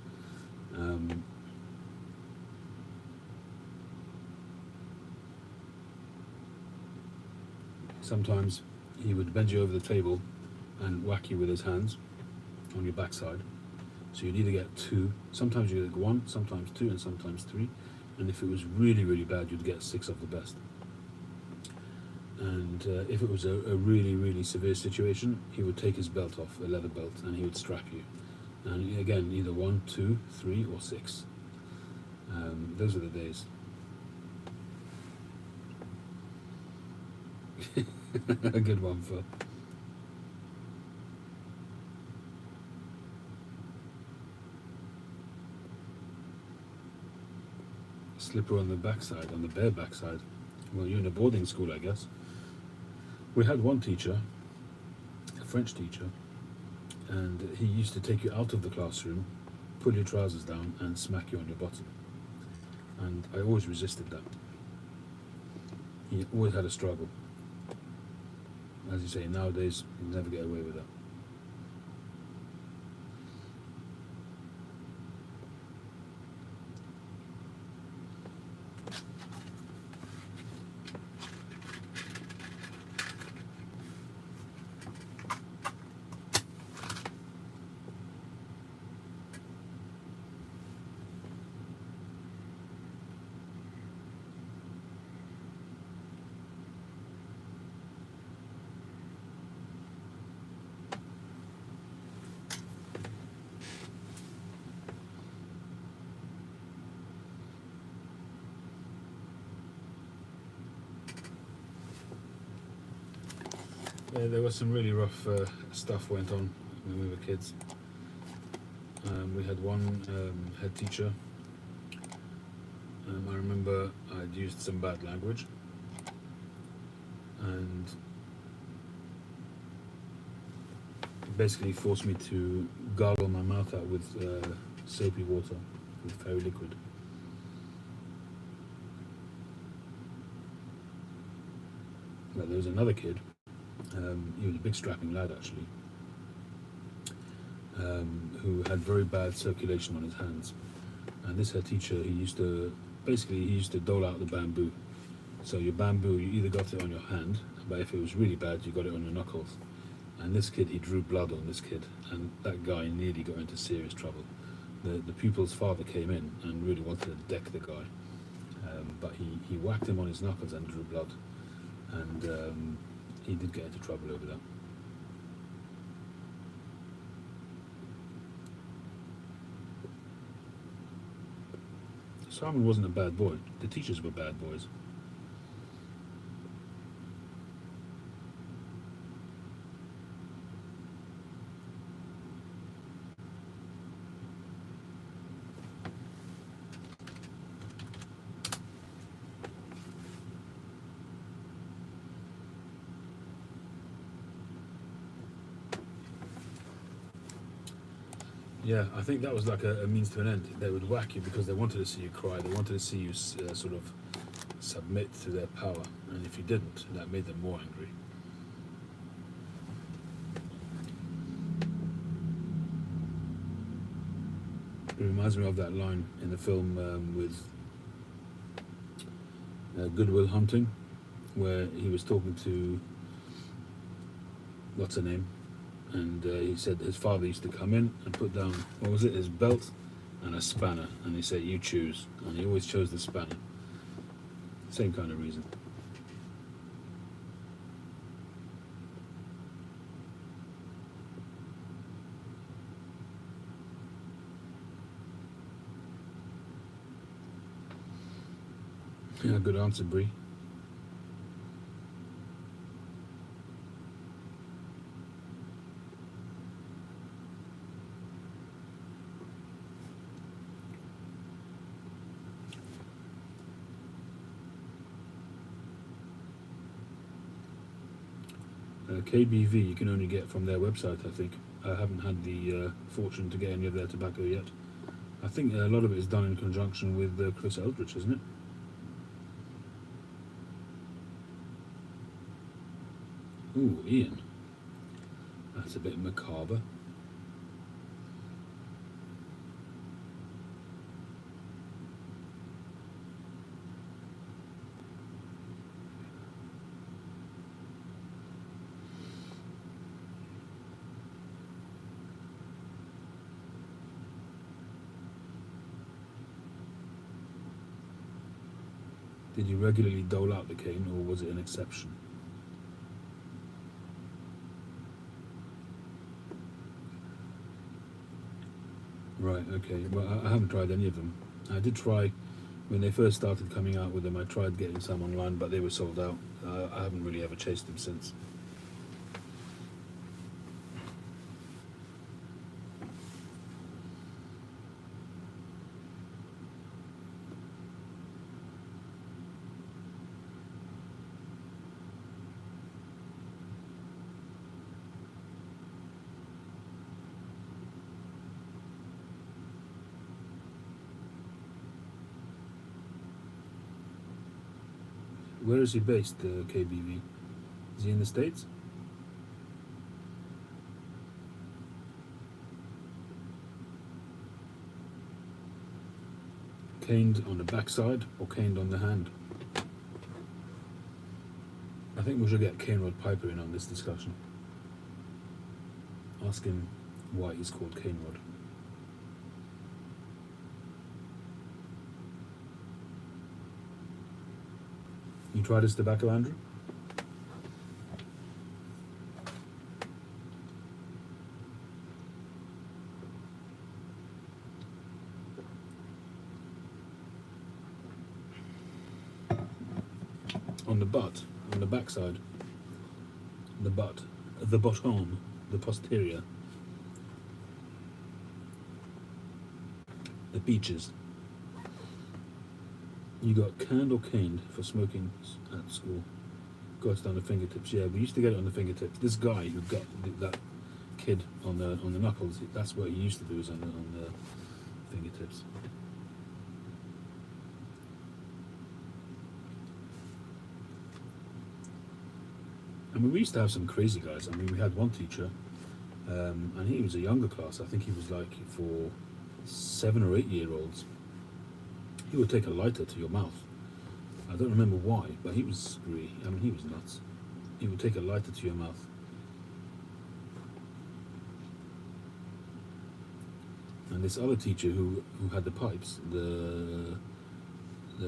Sometimes he would bend you over the table and whack you with his hands on your backside. So you'd either get 2, sometimes you'd get 1, sometimes 2, and sometimes 3. And if it was really, really bad, you'd get 6 of the best. And if it was a really, really severe situation, he would take his belt off, a leather belt, and he would strap you. And again, either 1, 2, 3, or 6. Those are the days. A good one for... Slipper on the backside, on the bare backside. Well, you're in a boarding school, I guess. We had one teacher, a French teacher, and he used to take you out of the classroom, pull your trousers down, and smack you on your bottom. And I always resisted that. He always had a struggle. As you say, nowadays, you never get away with that. Yeah, there was some really rough stuff went on when we were kids. We had one head teacher. I remember I'd used some bad language, and basically forced me to gargle my mouth out with soapy water, with fairy liquid. But there was another kid. He was a big strapping lad actually, who had very bad circulation on his hands. And this head teacher, he used to dole out the bamboo. So your bamboo, you either got it on your hand, but if it was really bad, you got it on your knuckles. And this kid, he drew blood on this kid, and that guy nearly got into serious trouble. The pupil's father came in and really wanted to deck the guy, but he whacked him on his knuckles and drew blood. And he did get into trouble over that. Simon wasn't a bad boy. The teachers were bad boys. Yeah, I think that was like a means to an end. They would whack you because they wanted to see you cry. They wanted to see you sort of submit to their power. And if you didn't, that made them more angry. It reminds me of that line in the film with Good Will Hunting, where he was talking to, what's her name? And he said his father used to come in and put down, what was it, his belt and a spanner, and he said, you choose, and he always chose the spanner. Same kind of reason. Yeah, good answer, Bree. KBV you can only get from their website, I think. I haven't had the fortune to get any of their tobacco yet. I think a lot of it is done in conjunction with Chris Eldridge, isn't it? Ooh, Ian. That's a bit macabre. Did you regularly dole out the cane, or was it an exception? Right, okay. Well, I haven't tried any of them. I did try, when they first started coming out with them, I tried getting some online, but they were sold out. I haven't really ever chased them since. Where is he based, KBV? Is he in the States? Caned on the backside or caned on the hand? I think we should get Cane Rod Piper in on this discussion. Ask him why he's called Cane Rod. You tried his tobacco, Andrew? On the butt, on the backside, the butt, the bottom, the posterior, the beaches. You got canned or caned for smoking at school? Got it on the fingertips. Yeah, we used to get it on the fingertips. This guy who got that kid on the knuckles, that's what he used to do, is on the fingertips. I mean, we used to have some crazy guys. I mean, we had one teacher, and he was a younger class. I think he was like for 7 or 8 year olds. He would take a lighter to your mouth. I don't remember why, but he was screwy. I mean, he was nuts. He would take a lighter to your mouth. And this other teacher who had the pipes, the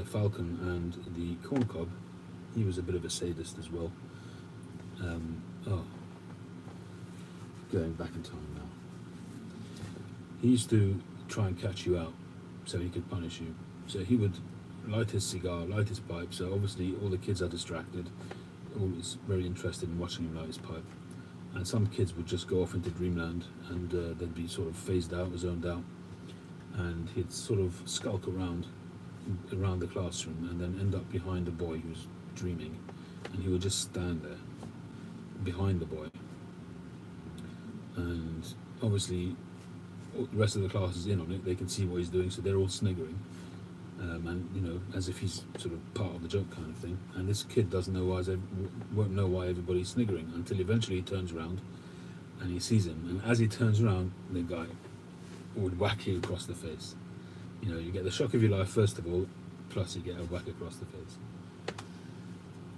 falcon and the corn cob, he was a bit of a sadist as well. Oh, going back in time now. He used to try and catch you out so he could punish you. So he would light his cigar, light his pipe, so obviously all the kids are distracted, always very interested in watching him light his pipe. And some kids would just go off into dreamland and they'd be sort of phased out, zoned out, and he'd sort of skulk around the classroom and then end up behind the boy who's dreaming, and he would just stand there behind the boy, and obviously the rest of the class is in on it, they can see what he's doing, so they're all sniggering, and you know, as if he's sort of part of the joke kind of thing. And this kid won't know why everybody's sniggering until eventually he turns around and he sees him, and as he turns around, the guy would whack you across the face. You know, you get the shock of your life first of all, plus you get a whack across the face.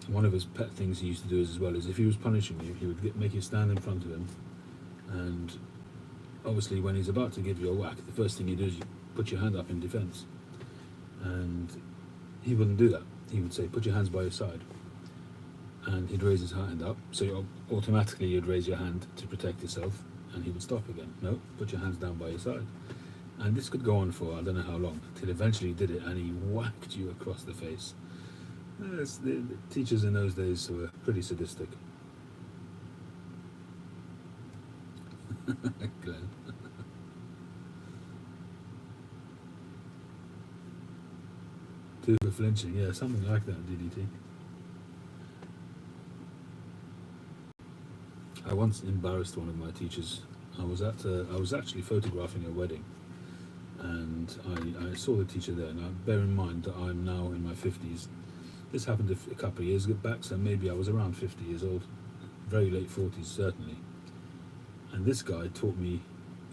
One of his pet things he used to do as well is if he was punishing you, he would make you stand in front of him, and obviously when he's about to give you a whack, the first thing you do is you put your hand up in defence. And he wouldn't do that. He would say, put your hands by your side. And he'd raise his hand up, so automatically you'd raise your hand to protect yourself, and he would stop again. No, put your hands down by your side. And this could go on for I don't know how long, till eventually he did it and he whacked you across the face. The teachers in those days were pretty sadistic. Glenn. Two for flinching, yeah, something like that, DDT. I once embarrassed one of my teachers. I was actually photographing a wedding, and I saw the teacher there. Now, bear in mind that I'm now in my 50s. This happened a couple of years back, so maybe I was around 50 years old, very late 40s certainly. And this guy taught me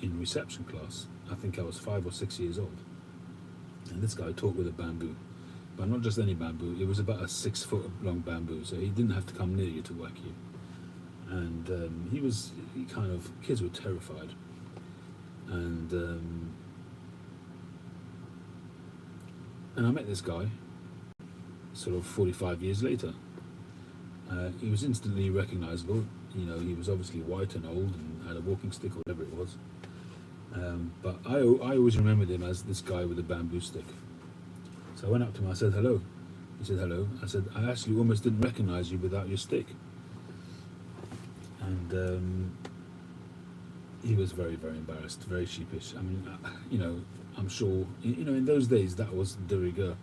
in reception class. I think I was 5 or 6 years old. And this guy taught with a bamboo, but not just any bamboo. It was about a 6 foot long bamboo, so he didn't have to come near you to whack you. And kids were terrified. And I met this guy sort of 45 years later. He was instantly recognizable. You know, he was obviously white and old and had a walking stick or whatever it was. But I always remembered him as this guy with a bamboo stick. So I went up to him, I said, hello. He said, hello. I said, I actually almost didn't recognize you without your stick. And he was very, very embarrassed, very sheepish. I mean, you know, I'm sure, you know, in those days that was de rigueur.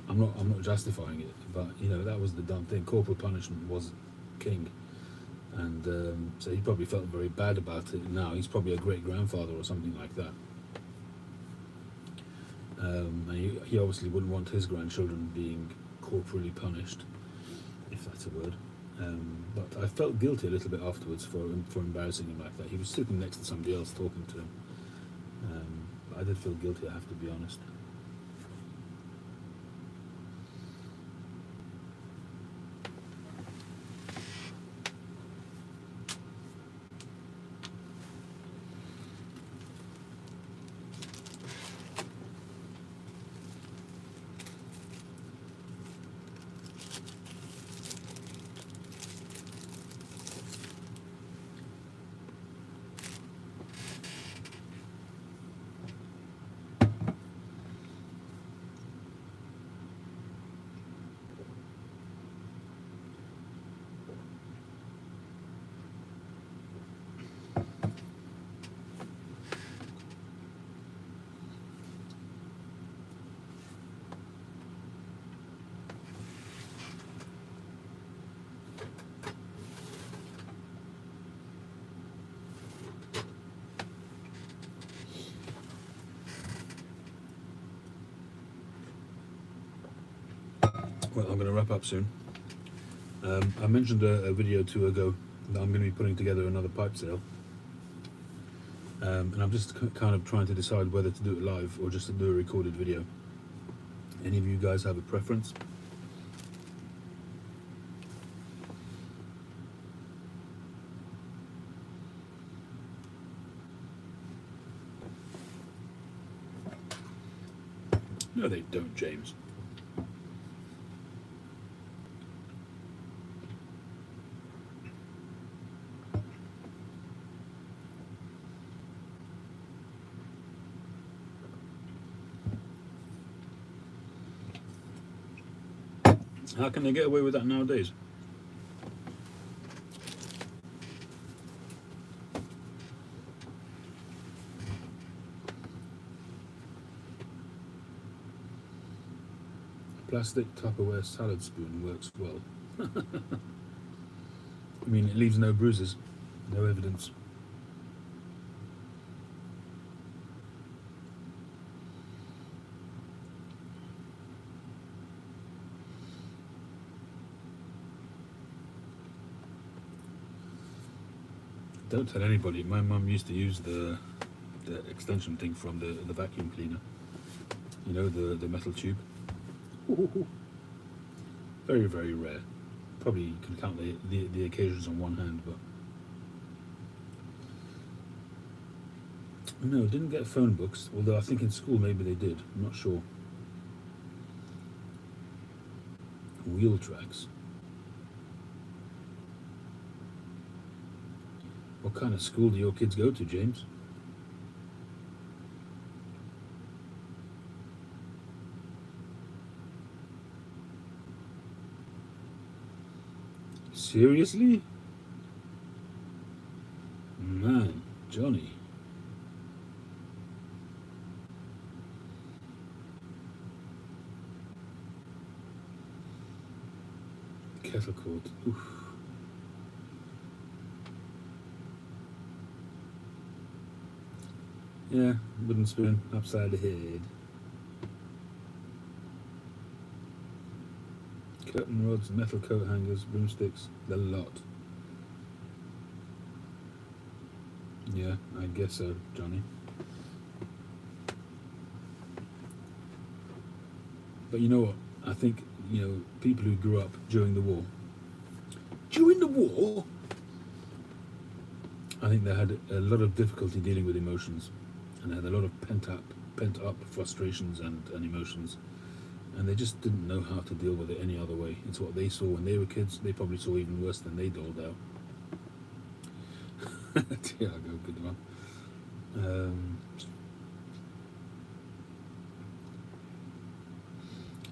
I'm not justifying it, but you know, that was the done thing. Corporal punishment was king. And so he probably felt very bad about it now. He's probably a great grandfather or something like that. And he obviously wouldn't want his grandchildren being corporally punished, if that's a word. But I felt guilty a little bit afterwards for embarrassing him like that. He was sitting next to somebody else talking to him. But I did feel guilty, I have to be honest. Well, I'm going to wrap up soon. I mentioned a video or two ago that I'm going to be putting together another pipe sale. And I'm just kind of trying to decide whether to do it live or just to do a recorded video. Any of you guys have a preference? No, they don't, James. How can they get away with that nowadays? Plastic Tupperware salad spoon works well. I mean, it leaves no bruises, no evidence. Don't tell anybody. My mum used to use the extension thing from the vacuum cleaner. You know, the metal tube. Very, very rare. Probably you can count the occasions on one hand, but no, didn't get phone books. Although I think in school maybe they did. I'm not sure. Wheel tracks. What kind of school do your kids go to, James? Seriously? Man, Johnny. Kettle court. Oof. Yeah, wooden spoon upside the head. Curtain rods, metal coat hangers, broomsticks, the lot. Yeah, I guess so, Johnny. But you know what? I think, people who grew up during the war. During the war? I think they had a lot of difficulty dealing with emotions. And they had a lot of pent up frustrations and emotions. And they just didn't know how to deal with it any other way. It's what they saw when they were kids. They probably saw even worse than they doled out. Tiago, good one.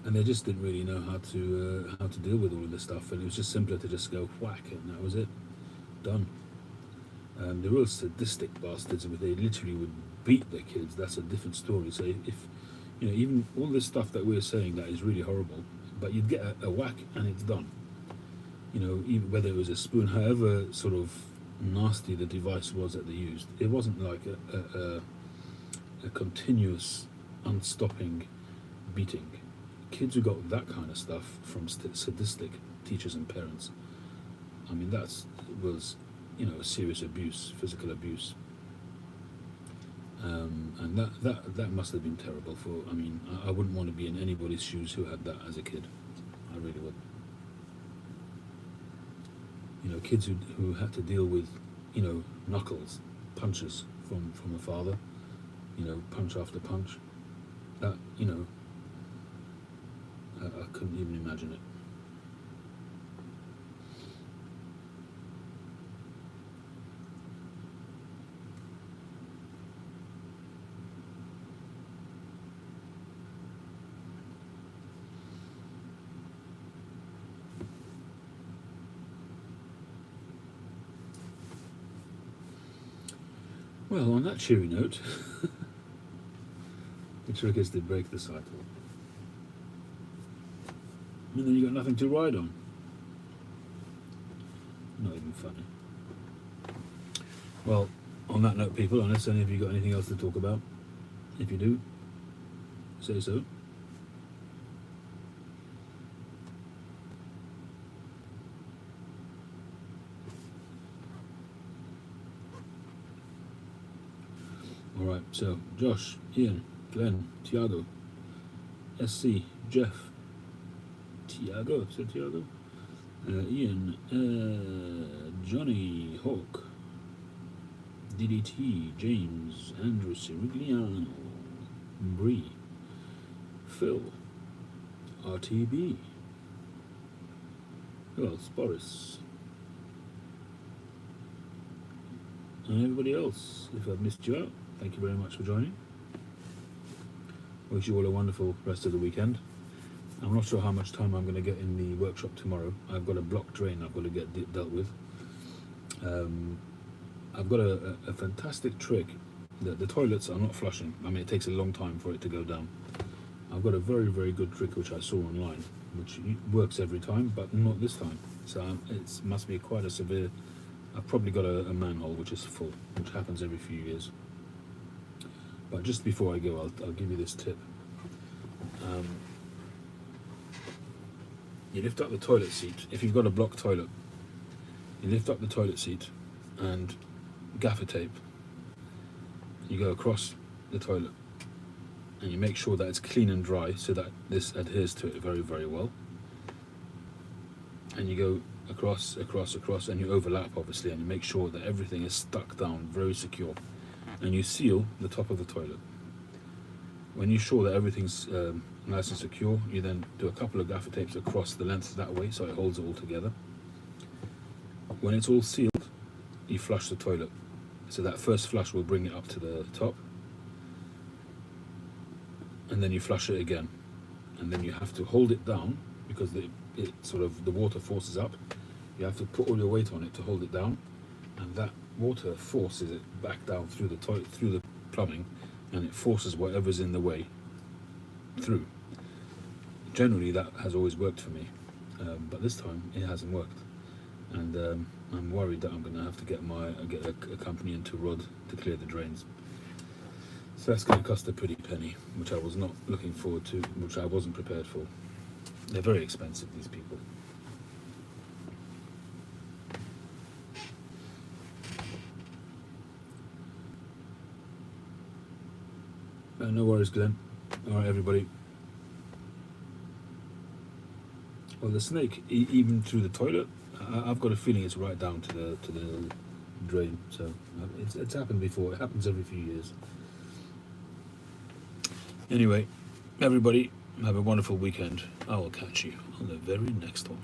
And they just didn't really know how to deal with all of this stuff. And it was just simpler to just go whack it, and that was it. Done. The real sadistic bastards, they literally would beat their kids. That's a different story. So if even all this stuff that we're saying that is really horrible, but you'd get a whack and it's done. Even whether it was a spoon, however sort of nasty the device was that they used, it wasn't like a continuous, unstopping beating. Kids who got that kind of stuff from sadistic teachers and parents, I mean, was serious abuse, physical abuse. And that must have been terrible I wouldn't want to be in anybody's shoes who had that as a kid. I really would. Kids who had to deal with, knuckles, punches from a father, punch after punch. That, I couldn't even imagine it. Well, on that cheery note, the trick is to break the cycle. And then you got nothing to ride on. Not even funny. Well, on that note, people, unless any of you got anything else to talk about, if you do, say so. Alright, so Josh, Ian, Glenn, Tiago, SC, Jeff, Tiago, said Tiago, Ian, Johnny, Hawk, DDT, James, Andrew Sirigliano, Bree, Phil, RTB, who else? Boris, and everybody else. If I've missed you out, thank you very much for joining. Wish you all a wonderful rest of the weekend. I'm not sure how much time I'm going to get in the workshop tomorrow. I've got a block drain I've got to get dealt with. I've got a fantastic trick. The toilets are not flushing. I mean, it takes a long time for it to go down. I've got a very, very good trick which I saw online, which works every time, but not this time. So it must be quite a severe... I've probably got a manhole which is full, which happens every few years. But just before I go, I'll give you this tip. You lift up the toilet seat. If you've got a block toilet, you lift up the toilet seat and gaffer tape. You go across the toilet and you make sure that it's clean and dry so that this adheres to it very, very well. And you go across, and you overlap, obviously, and you make sure that everything is stuck down very secure. And you seal the top of the toilet. When you're sure that everything's nice and secure, you then do a couple of gaffer tapes across the length that way so it holds it all together. When it's all sealed, you flush the toilet. So that first flush will bring it up to the top, and then you flush it again, and then you have to hold it down because the water forces up. You have to put all your weight on it to hold it down, and that water forces it back down through the toilet, through the plumbing, and it forces whatever's in the way through. Generally, that has always worked for me, but this time it hasn't worked, and I'm worried that I'm going to have to get a company into rod to clear the drains. So that's going to cost a pretty penny, which I was not looking forward to, which I wasn't prepared for. They're very expensive, these people. No worries, Glenn. All right, everybody. Well, the snake, even through the toilet, I've got a feeling it's right down to the drain. So it's happened before. It happens every few years. Anyway, everybody, have a wonderful weekend. I will catch you on the very next one.